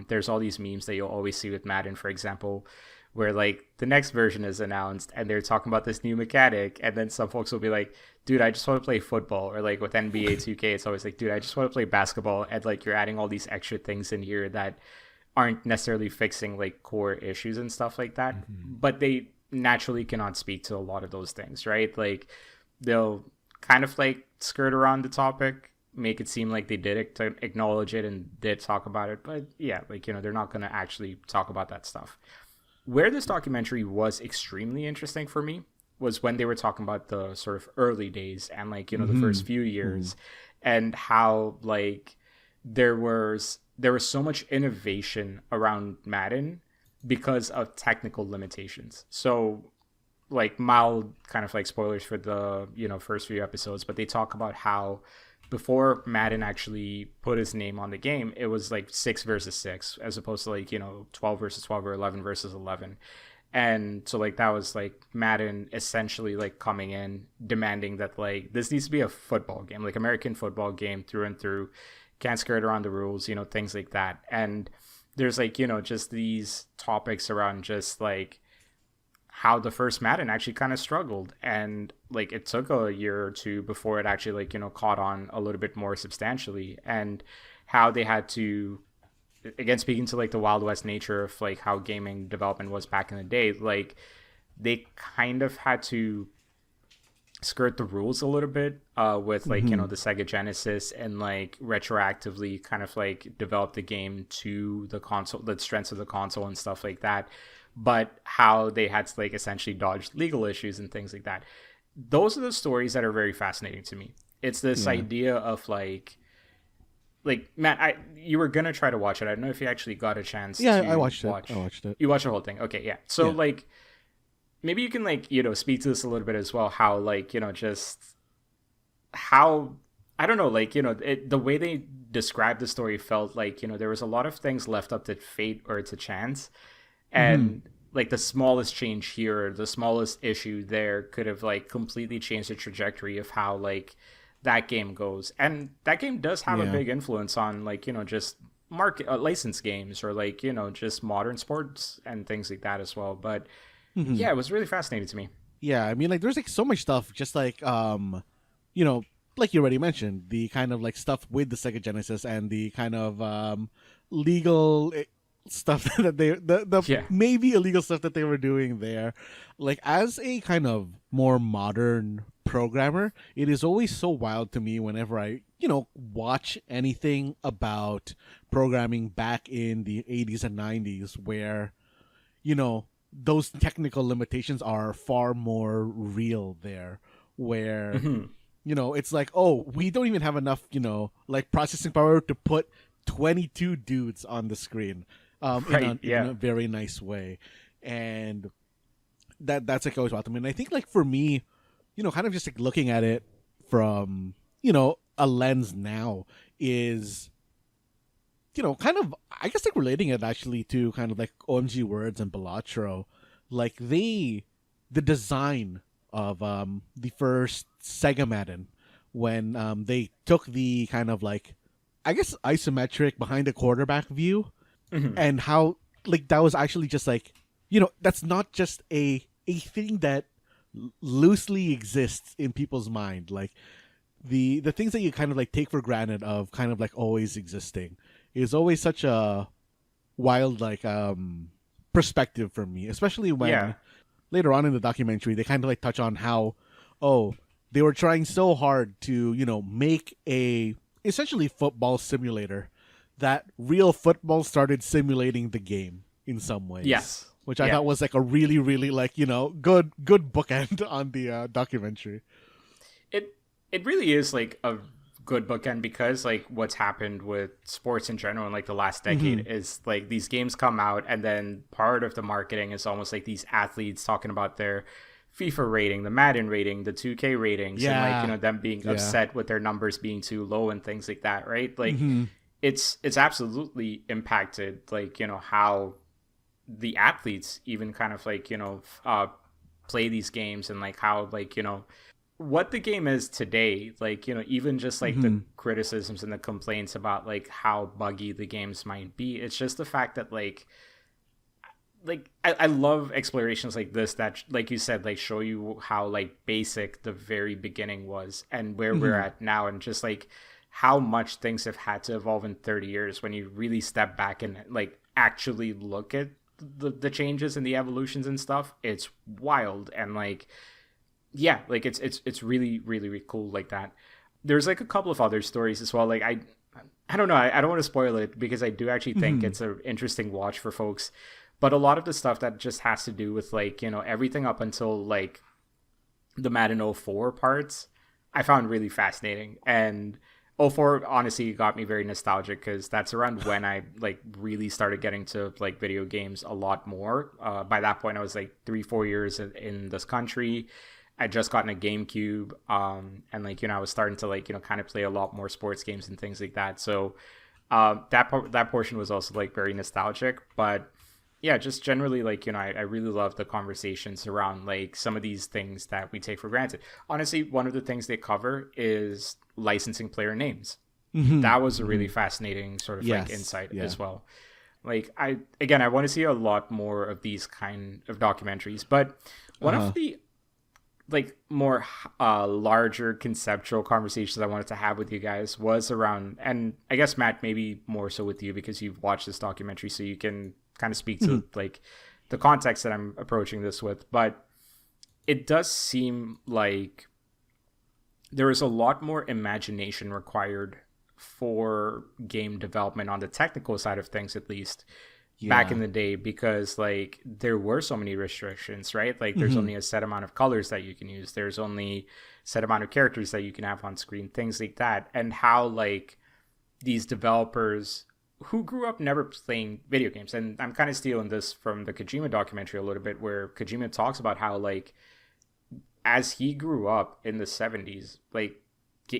There's all these memes that you'll always see with Madden, for example, where like the next version is announced and they're talking about this new mechanic, and then some folks will be like, dude, I just want to play football. Or like with NBA 2K, it's always like, dude, I just want to play basketball, and like you're adding all these extra things in here that aren't necessarily fixing like core issues and stuff like that. But they naturally cannot speak to a lot of those things, right? Like they'll kind of like skirt around the topic, make it seem like they did acknowledge it and did talk about it, but yeah, like, you know, they're not going to actually talk about that stuff. Where this documentary was extremely interesting for me was when they were talking about the sort of early days and like, you know, the first few years, and how like there was so much innovation around Madden because of technical limitations. So like mild kind of like spoilers for the, you know, first few episodes, but they talk about how before Madden actually put his name on the game, it was like 6 versus 6 as opposed to like, you know, 12 versus 12 or 11 versus 11. And so like that was like Madden essentially like coming in demanding that like this needs to be a football game, like American football game through and through, can't skirt around the rules, you know, things like that. And there's like, you know, just these topics around just like how the first Madden actually kind of struggled, and like it took a year or two before it actually like, you know, caught on a little bit more substantially, and how they had to, again, speaking to like the Wild West nature of like how gaming development was back in the day, like they kind of had to skirt the rules a little bit with like, you know, the Sega Genesis, and like retroactively kind of like develop the game to the console, the strengths of the console and stuff like that, but how they had to like essentially dodge legal issues and things like that. Those are the stories that are very fascinating to me. It's this idea of like Matt, you were gonna try to watch it. I don't know if you actually got a chance. Yeah, to I watched watch. it. I watched it. You watched the whole thing. Okay, yeah. So like maybe you can like, you know, speak to this a little bit as well. How like, you know, just how, I don't know, like, you know, the way they described the story felt like, you know, there was a lot of things left up to fate or to chance, and like the smallest change here, the smallest issue there could have like completely changed the trajectory of how like that game goes. And that game does have a big influence on like, you know, just market licensed games, or like, you know, just modern sports and things like that as well. But yeah, it was really fascinating to me. Yeah, I mean, like, there's like so much stuff, just like, you know, like you already mentioned, the kind of like stuff with the Sega Genesis and the kind of legal stuff that the maybe illegal stuff that they were doing there. Like, as a kind of more modern programmer, it is always so wild to me whenever I, you know, watch anything about programming back in the 80s and 90s, where, you know, those technical limitations are far more real there, where you know, it's like, oh, we don't even have enough, you know, like processing power to put 22 dudes on the screen in a very nice way. And that's like always welcome. And I think like for me, you know, kind of just like looking at it from, you know, a lens now is, you know, kind of, I guess like relating it actually to kind of like OMG Words and Balatro, like the design of the first Sega Madden, when they took the kind of like, I guess, isometric behind the quarterback view, and how like that was actually just like, you know, that's not just a thing that loosely exists in people's mind, like the things that you kind of like take for granted of kind of like always existing is always such a wild like perspective for me, especially when later on in the documentary they kind of like touch on how, oh, they were trying so hard to, you know, make a essentially football simulator that real football started simulating the game in some ways. Yes. Which I thought was like a really, really like, you know, good bookend on the documentary. It really is like a good bookend, because like what's happened with sports in general in like the last decade is like these games come out, and then part of the marketing is almost like these athletes talking about their FIFA rating, the Madden rating, the 2K ratings, and like, you know, them being upset with their numbers being too low and things like that, right? Like it's absolutely impacted like, you know, how the athletes even kind of like, you know, play these games, and like how like, you know, what the game is today, like, you know, even just like the criticisms and the complaints about like how buggy the games might be. It's just the fact that like like I love explorations like this that, like you said, like show you how like basic the very beginning was and where we're at now, and just like how much things have had to evolve in 30 years when you really step back and like actually look at the changes and the evolutions and stuff. It's wild. And like, yeah, like it's really, really, really cool like that. There's like a couple of other stories as well. Like I don't know. I don't want to spoil it because I do actually think it's an interesting watch for folks. But a lot of the stuff that just has to do with like, you know, everything up until like the Madden 04 parts, I found really fascinating. And 04 honestly got me very nostalgic because that's around when I like really started getting to like video games a lot more. By that point, I was like 3-4 years in this country. I just gotten a GameCube, and like, you know, I was starting to like, you know, kind of play a lot more sports games and things like that. So that portion was also like very nostalgic. But yeah, just generally like, you know, I really love the conversations around like some of these things that we take for granted. Honestly, one of the things they cover is licensing player names. That was a really fascinating sort of like insight as well. Like I want to see a lot more of these kind of documentaries. But one of the like more larger conceptual conversations I wanted to have with you guys was around, and I guess Matt, maybe more so with you because you've watched this documentary, so you can kind of speak to like the context that I'm approaching this with. But it does seem like there is a lot more imagination required for game development on the technical side of things, at least back in the day, because like there were so many restrictions, right? Like there's only a set amount of colors that you can use, there's only set amount of characters that you can have on screen, things like that. And how like these developers who grew up never playing video games, and I'm kind of stealing this from the Kojima documentary a little bit, where Kojima talks about how like as he grew up in the 70s, like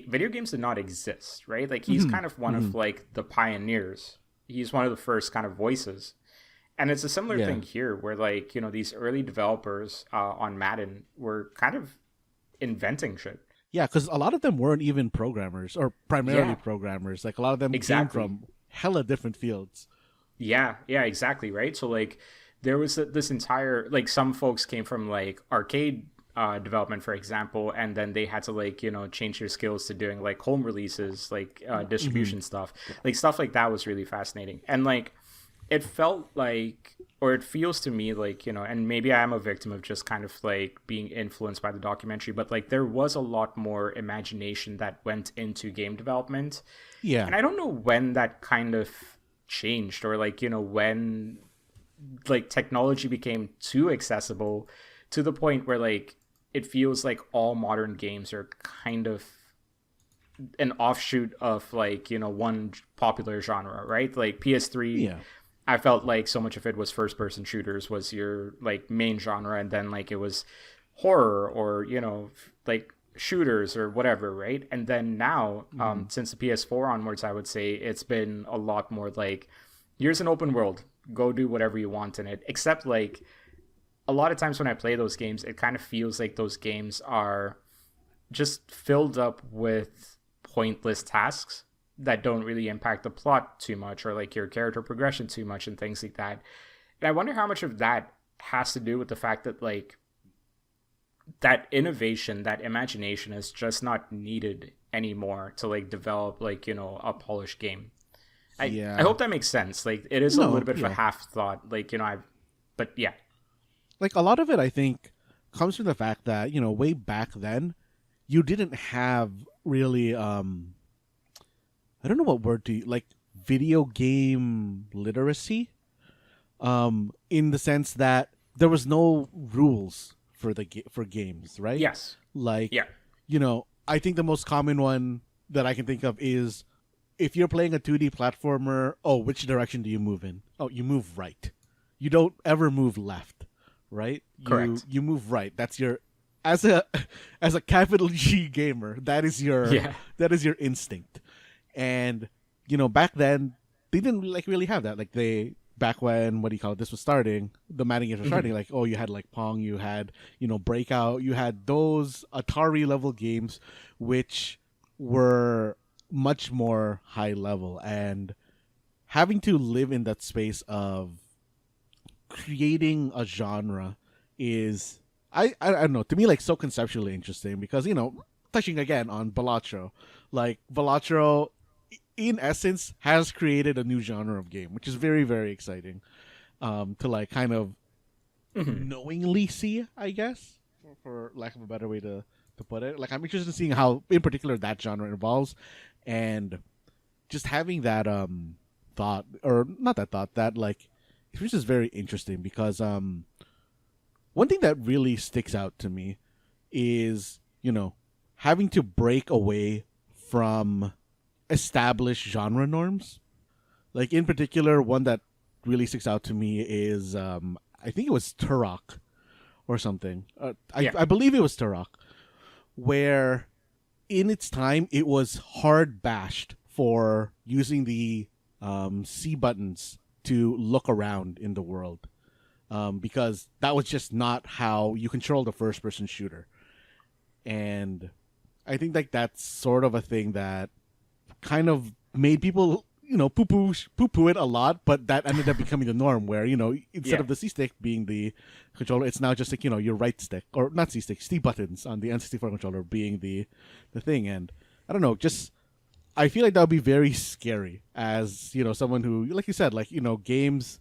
video games did not exist, right? Like he's kind of one of like the pioneers. He's one of the first kind of voices. And it's a similar thing here where like, you know, these early developers on Madden were kind of inventing shit. Yeah, because a lot of them weren't even programmers or primarily programmers. Like a lot of them came from hella different fields. Yeah, exactly, right? So like there was this entire, like some folks came from like arcade development, for example, and then they had to like, you know, change their skills to doing like home releases, like distribution stuff. Like stuff like that was really fascinating. And like it felt like, or it feels to me like, you know, and maybe I am a victim of just kind of like being influenced by the documentary, but like there was a lot more imagination that went into game development. Yeah. And I don't know when that kind of changed, or like, you know, when like technology became too accessible to the point where like it feels like all modern games are kind of an offshoot of like, you know, one popular genre, right? Like PS3, I felt like so much of it was first person shooters was your like main genre, and then like it was horror or, you know, like shooters or whatever, right? And then now since the PS4 onwards, I would say it's been a lot more like, here's an open world, go do whatever you want in it. Except like a lot of times when I play those games, it kind of feels like those games are just filled up with pointless tasks that don't really impact the plot too much, or like your character progression too much and things like that. And I wonder how much of that has to do with the fact that like that innovation, that imagination is just not needed anymore to like develop like, you know, a polished game. I hope that makes sense. Like it is a little bit of a half thought, like, you know, but yeah. Like a lot of it, I think, comes from the fact that, you know, way back then, you didn't have really, I don't know what word to use, like video game literacy, in the sense that there was no rules for for games, right? Yes. Like, you know, I think the most common one that I can think of is if you're playing a 2D platformer, oh, which direction do you move in? Oh, you move right. You don't ever move left. Right? Correct. You move right. That's your, as a capital G gamer, that is your instinct. And you know, back then they didn't like really have that. Like back when this was starting, the Madden games were starting, like, oh, you had like Pong, you had, you know, Breakout, you had those Atari level games which were much more high level, and having to live in that space of creating a genre is I don't know, to me, like, so conceptually interesting because, touching again on Balatro, like Balatro in essence has created a new genre of game, which is very, very exciting to like kind of knowingly see, I guess, for lack of a better way to put it. Like, I'm interested in seeing how in particular that genre evolves, and just having that thought, or not that thought, that like, which is very interesting because one thing that really sticks out to me is, having to break away from established genre norms. Like, in particular, one that really sticks out to me is I think it was Turok or something. I believe it was Turok, where in its time it was hard bashed for using the C buttons to look around in the world, because that was just not how you control the first person shooter. And I think like that's sort of a thing that kind of made people, poo-poo it a lot, but that ended up becoming the norm where, instead of the C-stick being the controller, it's now just like, your right stick, or not C-stick, C buttons on the N64 controller being the thing. And I don't know, just, I feel like that would be very scary as, someone who, like you said, like, games,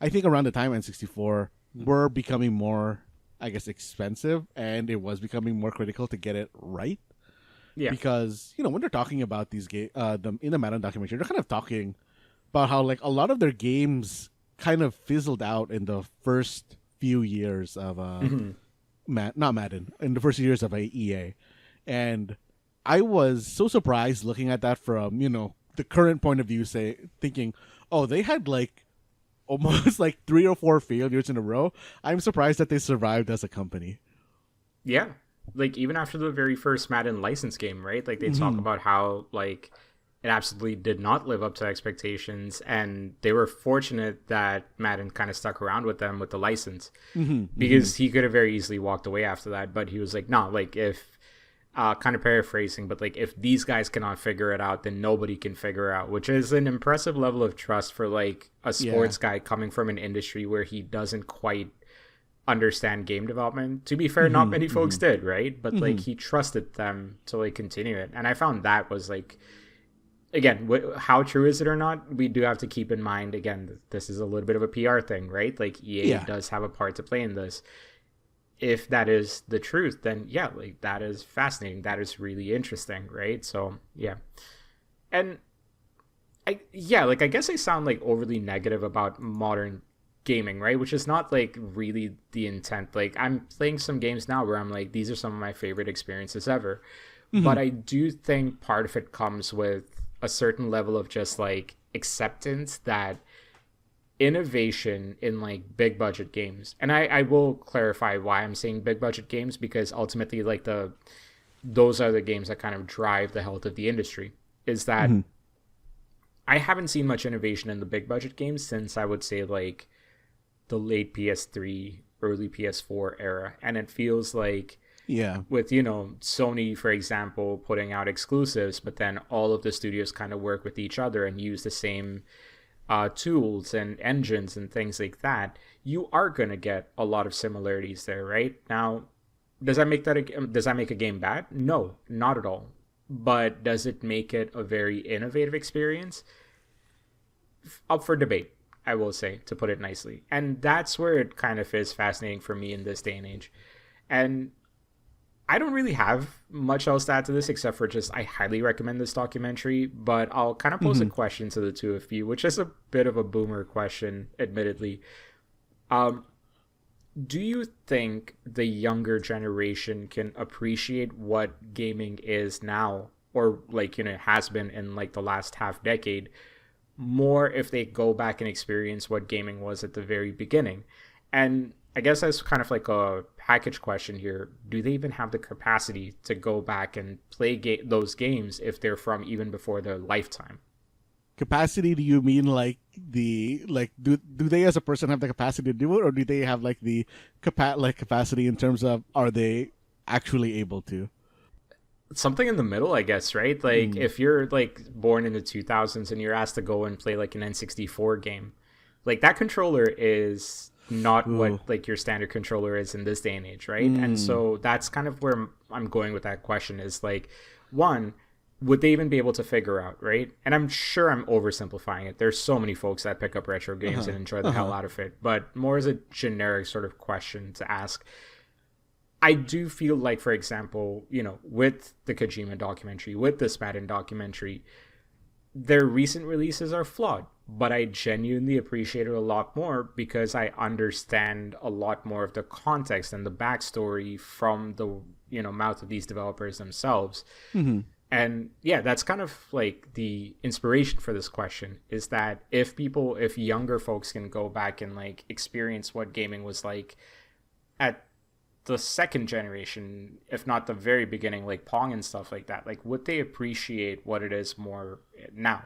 I think around the time N64 were becoming more, I guess, expensive, and it was becoming more critical to get it right. Yeah. Because, when they're talking about these games, in the Madden documentary, they're kind of talking about how, like, a lot of their games kind of fizzled out in the first few years of, not Madden, in the first years of EA. And I was so surprised looking at that from, the current point of view, thinking, oh, they had, like, almost, like, 3 or 4 failures in a row. I'm surprised that they survived as a company. Yeah. Like, even after the very first Madden license game, right? Like, they talk about how, like, it absolutely did not live up to expectations, and they were fortunate that Madden kind of stuck around with them with the license, because he could have very easily walked away after that, but he was like, no, like, if, kind of paraphrasing, but, like, if these guys cannot figure it out, then nobody can figure it out, which is an impressive level of trust for, like, a sports guy coming from an industry where he doesn't quite understand game development. To be fair, not many folks did, right? But like, he trusted them to like continue it, and I found that was like, again, how true is it or not, we do have to keep in mind, again, this is a little bit of a PR thing, right? Like, EA does have a part to play in this. If that is the truth, then yeah, like, that is fascinating, that is really interesting, right? So yeah. And I guess I sound like overly negative about modern gaming, right? Which is not like really the intent. Like, I'm playing some games now where I'm like, these are some of my favorite experiences ever. But I do think part of it comes with a certain level of just like acceptance that innovation in like big budget games, and I will clarify why I'm saying big budget games, because ultimately like those are the games that kind of drive the health of the industry, is that I haven't seen much innovation in the big budget games since, I would say, like the late PS3, early PS4 era. And it feels like, with, Sony, for example, putting out exclusives, but then all of the studios kind of work with each other and use the same tools and engines and things like that, you are going to get a lot of similarities there, right? Now, does that make a game bad? No, not at all. But does it make it a very innovative experience? Up for debate, I will say, to put it nicely. And that's where it kind of is fascinating for me in this day and age. And I don't really have much else to add to this, except for just, I highly recommend this documentary, but I'll kind of pose a question to the two of you, which is a bit of a boomer question, admittedly. Do you think the younger generation can appreciate what gaming is now, or like, has been in like the last half decade, more if they go back and experience what gaming was at the very beginning? And I guess that's kind of like a package question here. Do they even have the capacity to go back and play those games if they're from even before their lifetime? Capacity, do you mean like do they as a person have the capacity to do it, or do they have like the capacity in terms of, are they actually able to? Something in the middle, I guess, right? Like, if you're like born in the 2000s and you're asked to go and play like an N64 game, like, that controller is not what Ooh. like your standard controller is in this day and age, right? And so that's kind of where I'm going with that question is like, one, would they even be able to figure out, right? And I'm sure I'm oversimplifying it. There's so many folks that pick up retro games and enjoy the hell out of it, but more as a generic sort of question to ask. I do feel like, for example, with the Kojima documentary, with this Madden documentary, their recent releases are flawed, but I genuinely appreciate it a lot more because I understand a lot more of the context and the backstory from the mouth of these developers themselves. And yeah, that's kind of like the inspiration for this question is that if younger folks can go back and like experience what gaming was like at the second generation, if not the very beginning, like Pong and stuff like that, like would they appreciate what it is more now?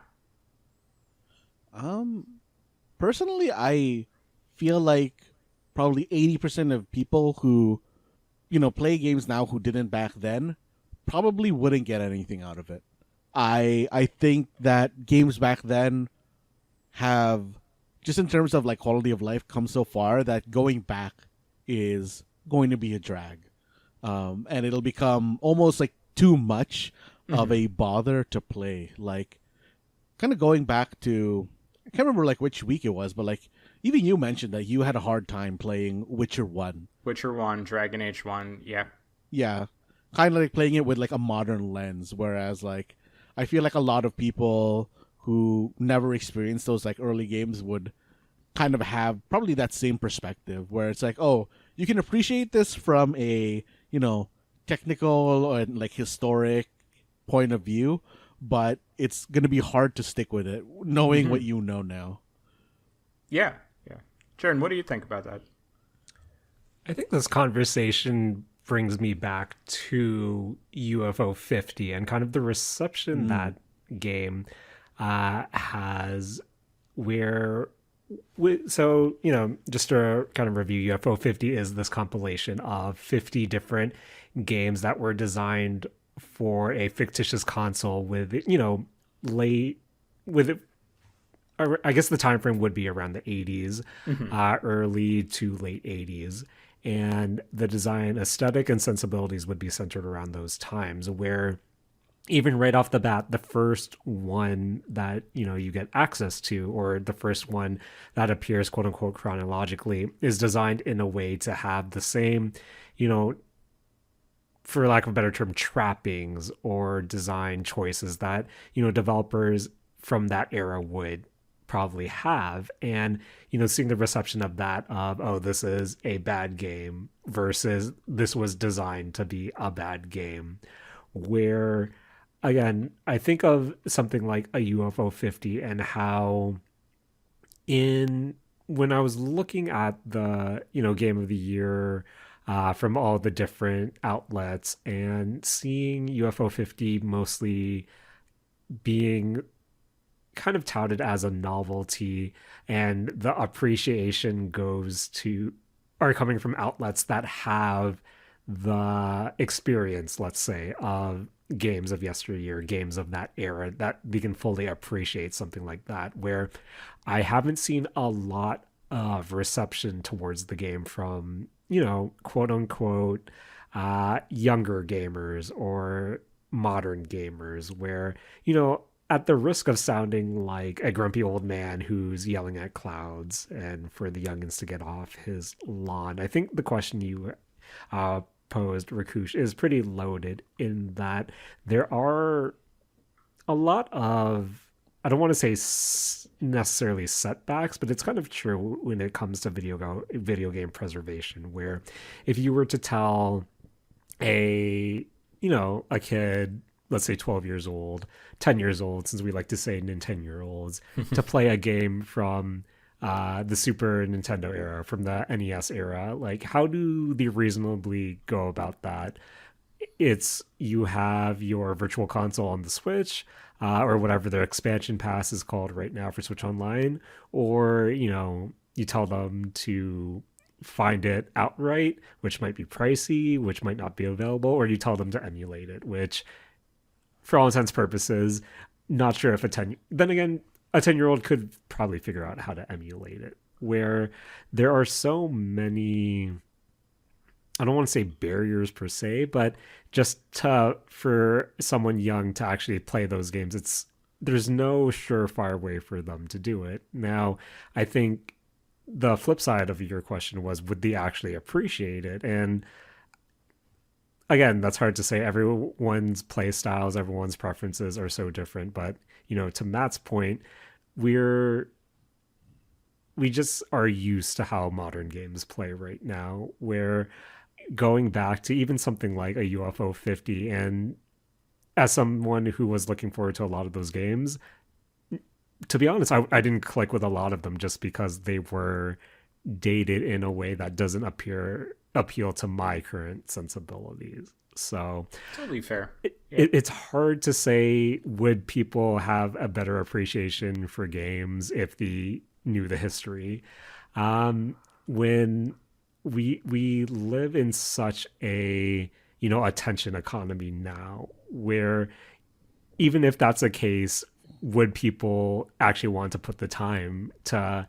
Personally, I feel like probably 80% of people who, play games now who didn't back then probably wouldn't get anything out of it. I think that games back then have, just in terms of like quality of life, come so far that going back is going to be a drag. And it'll become almost like too much of a bother to play. Like, kind of going back to, I can't remember like which week it was, but like even you mentioned that you had a hard time playing Witcher 1. Witcher 1, Dragon Age 1, yeah. Yeah. Kind of like playing it with like a modern lens, whereas like I feel like a lot of people who never experienced those like early games would kind of have probably that same perspective where it's like, oh, you can appreciate this from a, technical and like historic point of view, but it's going to be hard to stick with it knowing what you know now. Yeah. Jaren, what do you think about that? I think this conversation brings me back to UFO 50 and kind of the reception that game has where just to kind of review, UFO 50 is this compilation of 50 different games that were designed for a fictitious console with, I guess the time frame would be around the 80s, early to late 80s. And the design aesthetic and sensibilities would be centered around those times where even right off the bat, the first one that, you get access to, or the first one that appears quote unquote chronologically, is designed in a way to have the same, for lack of a better term, trappings or design choices that, developers from that era would probably have. And, seeing the reception of that of, oh, this is a bad game versus this was designed to be a bad game, where again, I think of something like a UFO 50 and how when I was looking at the, game of the year from all the different outlets and seeing UFO 50 mostly being kind of touted as a novelty, and the appreciation are coming from outlets that have the experience, let's say, of games of yesteryear, games of that era, that we can fully appreciate something like that, where I haven't seen a lot of reception towards the game from, quote unquote, younger gamers or modern gamers, where, at the risk of sounding like a grumpy old man who's yelling at clouds and for the youngins to get off his lawn, I think the question you posed, Rakush, is pretty loaded in that there are a lot of, I don't want to say necessarily setbacks, but it's kind of true when it comes to video game preservation, where if you were to tell a kid, let's say 12 years old, 10 years old, since we like to say Nintendo-year-olds, to play a game from the Super Nintendo era, from the NES era, like how do they reasonably go about that? It's you have your virtual console on the Switch, or whatever their expansion pass is called right now for Switch Online, or you tell them to find it outright, which might be pricey, which might not be available, or you tell them to emulate it, which for all intents and purposes, not sure if then again, a 10-year-old could probably figure out how to emulate it. where there are so many, I don't want to say barriers per se, but just for someone young to actually play those games, there's no surefire way for them to do it. Now, I think the flip side of your question was, would they actually appreciate it? And again, that's hard to say. Everyone's play styles, everyone's preferences are so different. But, to Matt's point, we're we just are used to how modern games play right now, where going back to even something like a UFO 50, and as someone who was looking forward to a lot of those games, to be honest, I didn't click with a lot of them just because they were dated in a way that doesn't appeal to my current sensibilities. So Totally fair. it's hard to say, would people have a better appreciation for games if they knew the history. When we live in such a attention economy now, where even if that's the case, would people actually want to put the time to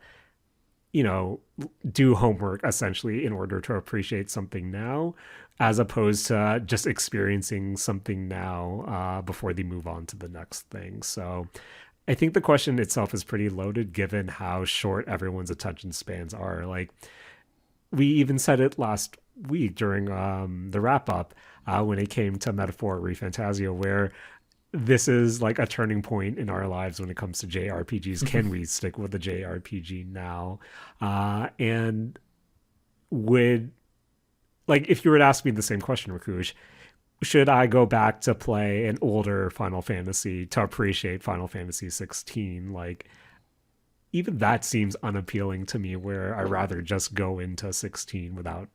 do homework essentially in order to appreciate something now, as opposed to just experiencing something now before they move on to the next thing? So I think the question itself is pretty loaded given how short everyone's attention spans are. Like, we even said it last week during the wrap up when it came to Metaphor ReFantazio, where this is like a turning point in our lives when it comes to JRPGs. Can we stick with the JRPG now? And would, like, if you were to ask me the same question, Rakush, should I go back to play an older Final Fantasy to appreciate Final Fantasy 16? Like, even that seems unappealing to me, where I rather just go into 16 without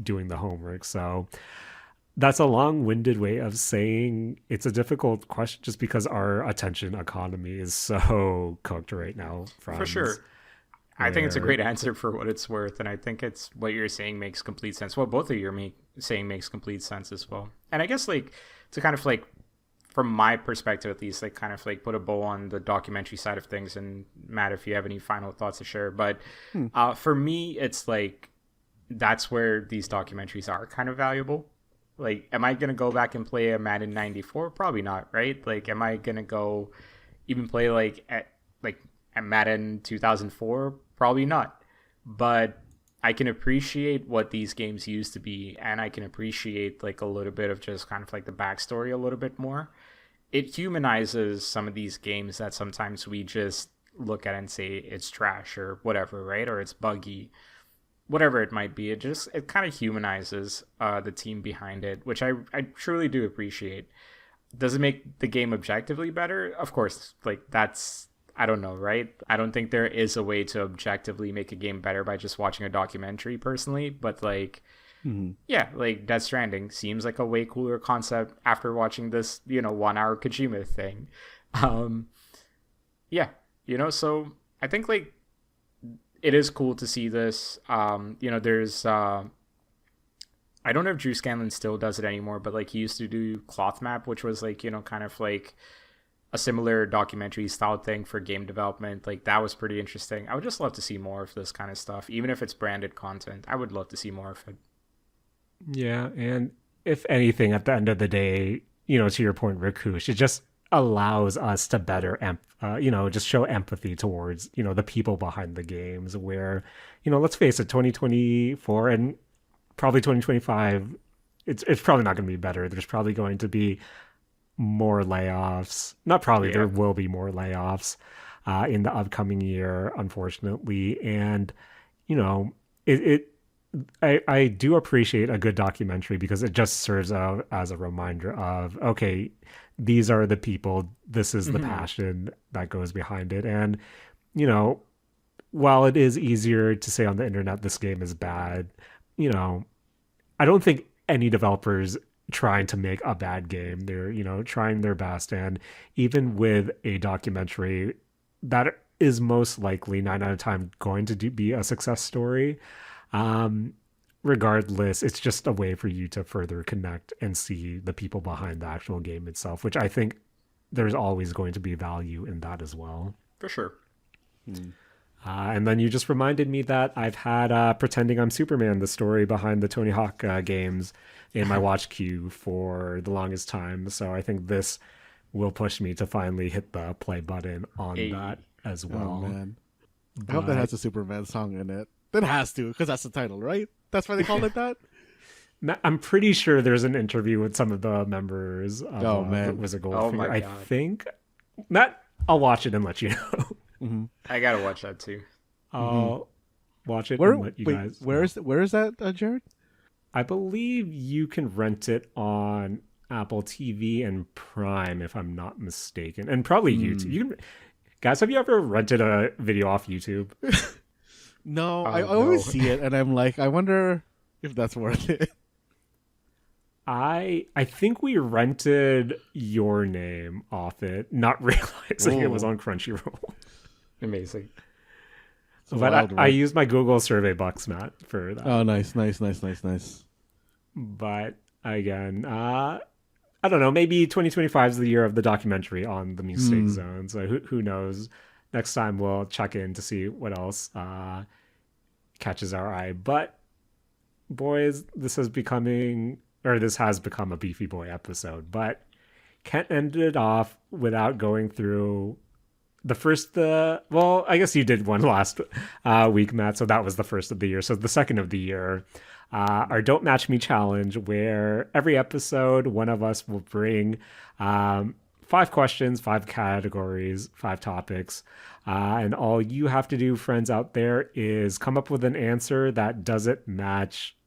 doing the homework. So that's a long-winded way of saying it's a difficult question just because our attention economy is so cooked right now. For sure. I think it's a great answer for what it's worth, and I think it's what you're saying makes complete sense. What both of you are saying makes complete sense as well. And I guess, like, to kind of, like, from my perspective at least, like, kind of like put a bow on the documentary side of things, and Matt, if you have any final thoughts to share. But for me, it's like, that's where these documentaries are kind of valuable. Like, am I going to go back and play a Madden 94? Probably not, right? Like, am I going to go even play at Madden 2004? Probably not. But I can appreciate what these games used to be, and I can appreciate, like, a little bit of just kind of like the backstory a little bit more. It humanizes some of these games that sometimes we just look at and say it's trash or whatever, right? Or it's buggy, whatever it might be. It kind of humanizes the team behind it, which I truly do appreciate. Does it make the game objectively better? Of course, like, that's, I don't know, right? I don't think there is a way to objectively make a game better by just watching a documentary, personally. But, like, yeah, like, Death Stranding seems like a way cooler concept after watching this, 1 hour Kojima thing. Yeah, so I think, like, it is cool to see this. There's, I don't know if Drew Scanlon still does it anymore, but, like, he used to do Cloth Map, which was, like, kind of like a similar documentary style thing for game development. Like, that was pretty interesting. I would just love to see more of this kind of stuff, even if it's branded content. I would love to see more of it. Yeah, and if anything, at the end of the day, to your point, Rakush, it just allows us to better, just show empathy towards, the people behind the games. Where, let's face it, 2024 and probably 2025, it's probably not going to be better. There's probably going to be more layoffs. Not probably, there will be more layoffs in the upcoming year, unfortunately. And, I do appreciate a good documentary because it just serves as a reminder of, okay, these are the people, this is the passion that goes behind it. And, while it is easier to say on the internet this game is bad, I don't think any developers trying to make a bad game. They're, trying their best. And even with a documentary, that is most likely 9 out of 10 going to be a success story. Regardless, it's just a way for you to further connect and see the people behind the actual game itself, which I think there's always going to be value in that as well. For sure. And then you just reminded me that I've had Pretending I'm Superman, the story behind the Tony Hawk games, in my watch queue for the longest time. So I think this will push me to finally hit the play button on Hey. that as Oh well. man, I hope that has a Superman song in it. That has to, because that's the title, right? That's why they call it that. I'm pretty sure there's an interview with some of the members of Oh, man. Wizard Oh, Goldfinger. my I God. think, Matt, I'll watch it and let you know. I gotta watch that too. I'll watch it Where? and let you Wait, guys where is that, Jared? I believe you can rent it on Apple TV and Prime, if I'm not mistaken, and probably YouTube. You can, guys, have you ever rented a video off YouTube? No, Oh, I always no. see it, and I'm like, I wonder if that's worth it. I think we rented Your Name off it, not realizing it was Ooh. on Crunchyroll. Amazing. It's a But wild I one. used my Google survey bucks, Matt, for that. Oh, nice. But again, I don't know. Maybe 2025 is the year of the documentary on the Mistake Zone. So who knows? Next time we'll check in to see what else catches our eye. But boys, this has become a beefy boy episode. But can't end it off without going through the first. Well, I guess you did one last week, Matt. So that was the first of the year. So the second of the year. Our Don't Match Me challenge, where every episode, one of us will bring 5 questions, 5 categories, 5 topics. And all you have to do, friends out there, is come up with an answer that doesn't match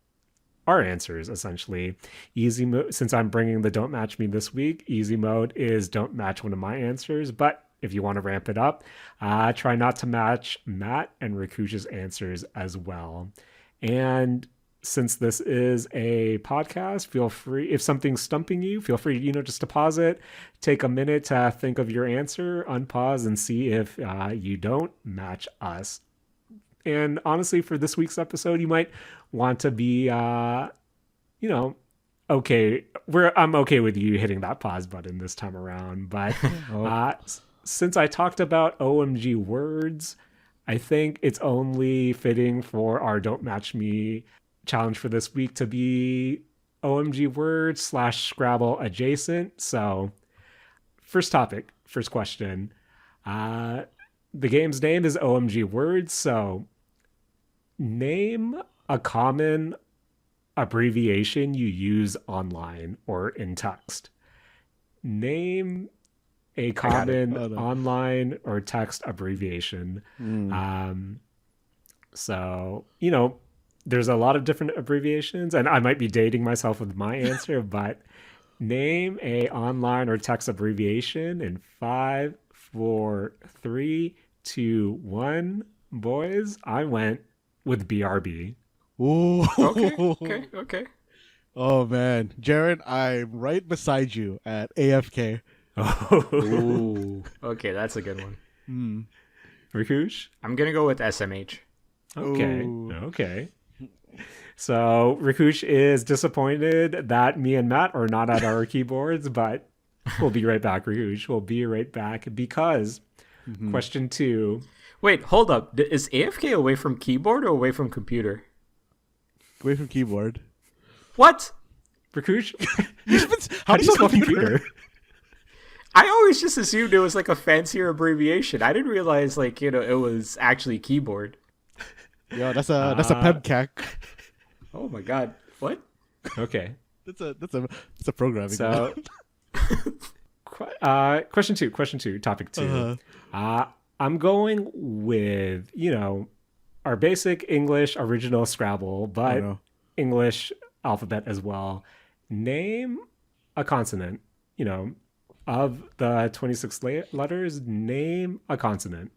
our answers, essentially. Easy mode, since I'm bringing the Don't Match Me this week, easy mode is don't match one of my answers. But if you want to ramp it up, try not to match Matt and Rakush's answers as well. And since this is a podcast, feel free, if something's stumping you, feel free, just to pause it, take a minute to think of your answer, unpause, and see if you don't match us. And honestly, for this week's episode, you might want to be, okay. I'm okay with you hitting that pause button this time around. But since I talked about OMG Words, I think it's only fitting for our Don't Match Me challenge for this week to be OMG Words / Scrabble adjacent. So first topic, first question. The game's name is OMG Words. So name a common abbreviation you use online or in text. Name a common online or text abbreviation. So, there's a lot of different abbreviations, and I might be dating myself with my answer, but name a online or text abbreviation in 5, 4, 3, 2, 1. Boys, I went with BRB. Ooh. Okay. Oh man, Jared, I'm right beside you at AFK. Ooh. Okay, that's a good one. Rakush? I'm gonna go with SMH. Okay. So Rakush is disappointed that me and Matt are not at our keyboards, but we'll be right back, Rakush. We'll be right back because question 2. Wait, hold up. Is AFK away from keyboard or away from computer? Away from keyboard. What? Rakush, How do you spell computer? I always just assumed it was like a fancier abbreviation. I didn't realize it was actually keyboard. Yo, that's a pebcac. Oh my god. What? Okay. That's a programming. So, question two, topic 2. I'm going with, our basic English original Scrabble, but English alphabet as well. Name a consonant, of the 26 letters, name a consonant.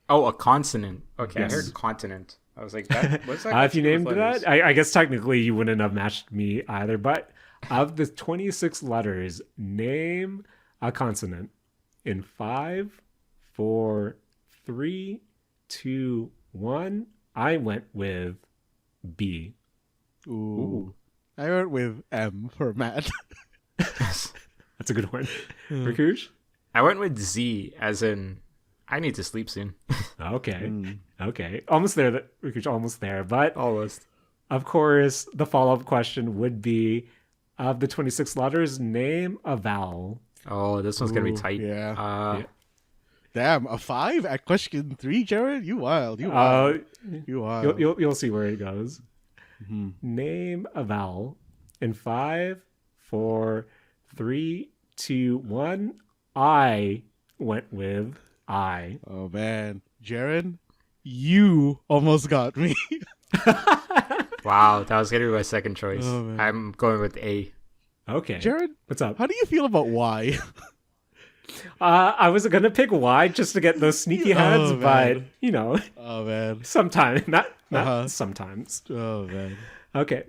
Oh, a consonant. Okay, Yes. I heard continent. I was like, what's that? If you named that, I guess technically you wouldn't have matched me either, but of the 26 letters, name a consonant in 5, 4, 3, 2, 1. I went with B. Ooh. I went with M for Matt. That's a good one. Rakush? I went with Z, as in I need to sleep soon. Okay. Okay. Almost there, Rikuch, almost there. But Almost. of course, the follow-up question would be, of the 26 letters, name a vowel. Oh, this one's gonna be Ooh, tight. yeah. Yeah. Damn, a 5 at question 3, Jared? You wild. You Uh, wild. You wild. you'll see where it goes. Mhm. Name a vowel. In 5, 4, 3, 2, 1. I went with I. Oh, man. Jared, you almost got me. Wow, that was gonna be my second choice. Oh, man. I'm going with A. Okay. Jared, What's up? how do you feel about Y? I was gonna pick Y just to get those sneaky heads, Oh, but man. you know, Oh, man. sometimes not Uh-huh. sometimes. Oh, man. Okay.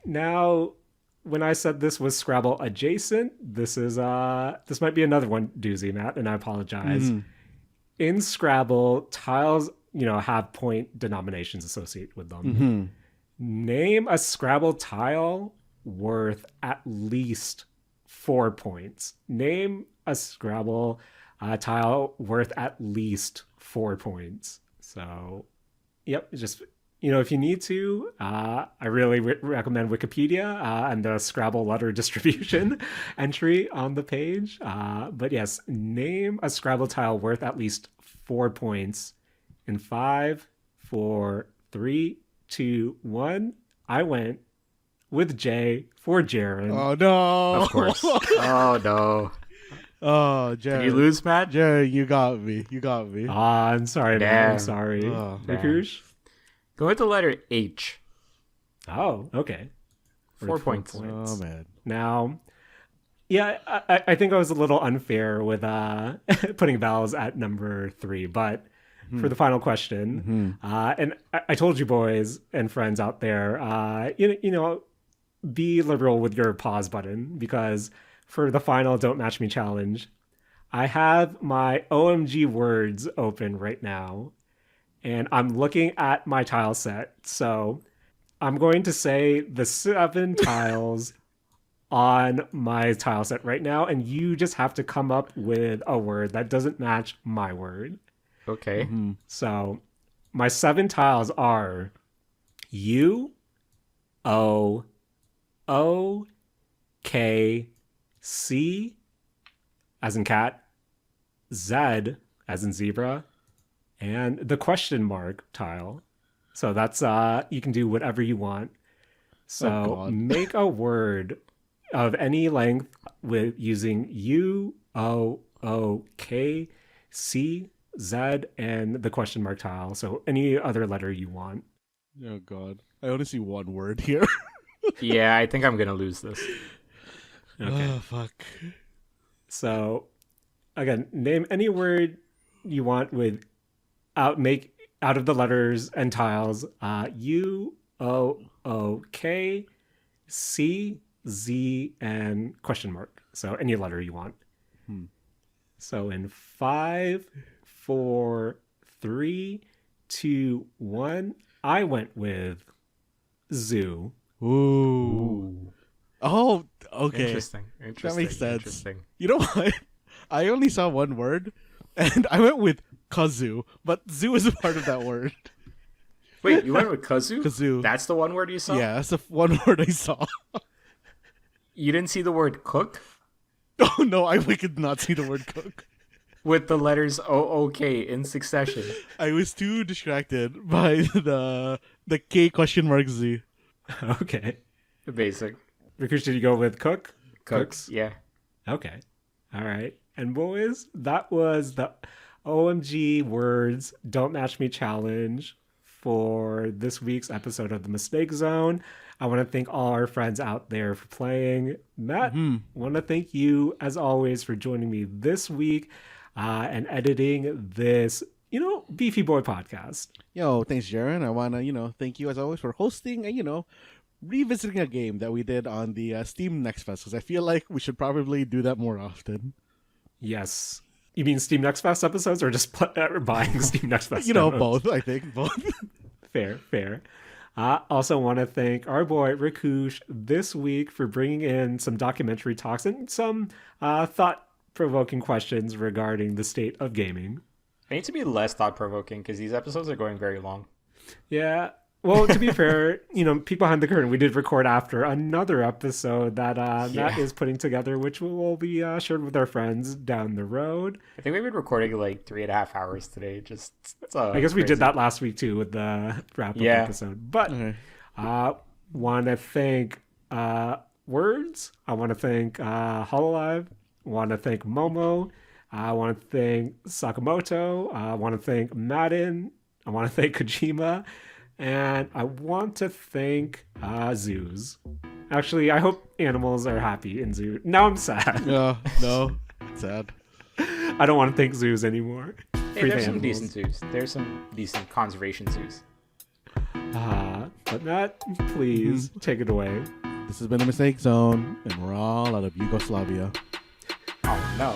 Now, when I said this was Scrabble adjacent, this might be another one doozy, Matt, and I apologize. In Scrabble, tiles, have point denominations associated with them. Name a Scrabble tile worth at least 4 points. Name a Scrabble tile worth at least 4 points. So, yep, just if you need to, I really recommend Wikipedia and the Scrabble letter distribution entry on the page. But yes, name a Scrabble tile worth at least 4 points. In 5, 4, 3, 2, 1. I went with J for Jaren. Oh, no. Of course. Oh no. Oh, Did Jared. you lose, Matt? Jared, you got me. You got me. I'm sorry, man. I'm Damn. sorry. Oh, Rikush? Go with the letter H. Oh, okay. 4 points. Oh, man. Now, yeah, I think I was a little unfair with putting vowels at number 3, but for the final question, and I told you boys and friends out there, be liberal with your pause button, because for the final Don't Match Me challenge, I have my OMG Words open right now, and I'm looking at my tile set. So I'm going to say the 7 tiles on my tile set right now, and you just have to come up with a word that doesn't match my word. Okay. So my 7 tiles are U, O, O, K, C, as in cat, Z, as in zebra, and the question mark tile. So that's you can do whatever you want. So God. make a word of any length with using U, O, O, K, C, Z, and the question mark tile. So any other letter you want. Oh, God. I only see one word here. Yeah, I think I'm gonna lose this. Okay. Oh, fuck. So again, name any word you want with make out of the letters and tiles U, O, O, K, C, Z, and question mark. So any letter you want. So in 5, 4, 3, 2, 1, I went with zoo. Ooh. Oh, okay. Interesting. That makes sense. Interesting. You know what? I only saw one word, and I went with kazoo, but zoo is a part of that word. Wait, you went with kazoo? Kazoo. That's the one word you saw? Yeah, that's the one word I saw. You didn't see the word cook? Oh, no, I could not see the word cook. With the letters O-O-K in succession. I was too distracted by the K question mark Z. Okay. Basic. Rikush, did you go with cook? Cooks? Yeah. Okay. All right. And boys, that was the OMG Words Don't Match Me challenge for this week's episode of The Mistake Zone. I want to thank all our friends out there for playing. Matt, want to thank you, as always, for joining me this week and editing this, Beefy Boy podcast. Yo, thanks, Jaren. I want to, thank you as always for hosting and, revisiting a game that we did on the Steam Next Fest, because I feel like we should probably do that more often. Yes. You mean Steam Next Fest episodes or just buying Steam Next Fest demos? Both, I think. Both. Fair. I also want to thank our boy Rakush this week for bringing in some documentary talks and some thought-provoking questions regarding the state of gaming. I need to be less thought provoking because these episodes are going very long. Yeah. Well, to be fair, peek behind the curtain, we did record after another episode that Matt is putting together, which will be shared with our friends down the road. I think we've been recording like 3.5 hours today. Just I guess we did that last week too with the wrap up episode. But want to thank Words. I want to thank Hololive. Want to thank Momo. I want to thank Sakamoto. I want to thank Madden. I want to thank Kojima. And I want to thank zoos. Actually, I hope animals are happy in zoos. Now I'm sad. No, sad. I don't want to thank zoos anymore. Hey, there's some decent zoos. There's some decent conservation zoos. But Matt, please take it away. This has been a Mistake Zone, and we're all out of Yugoslavia. Oh, no.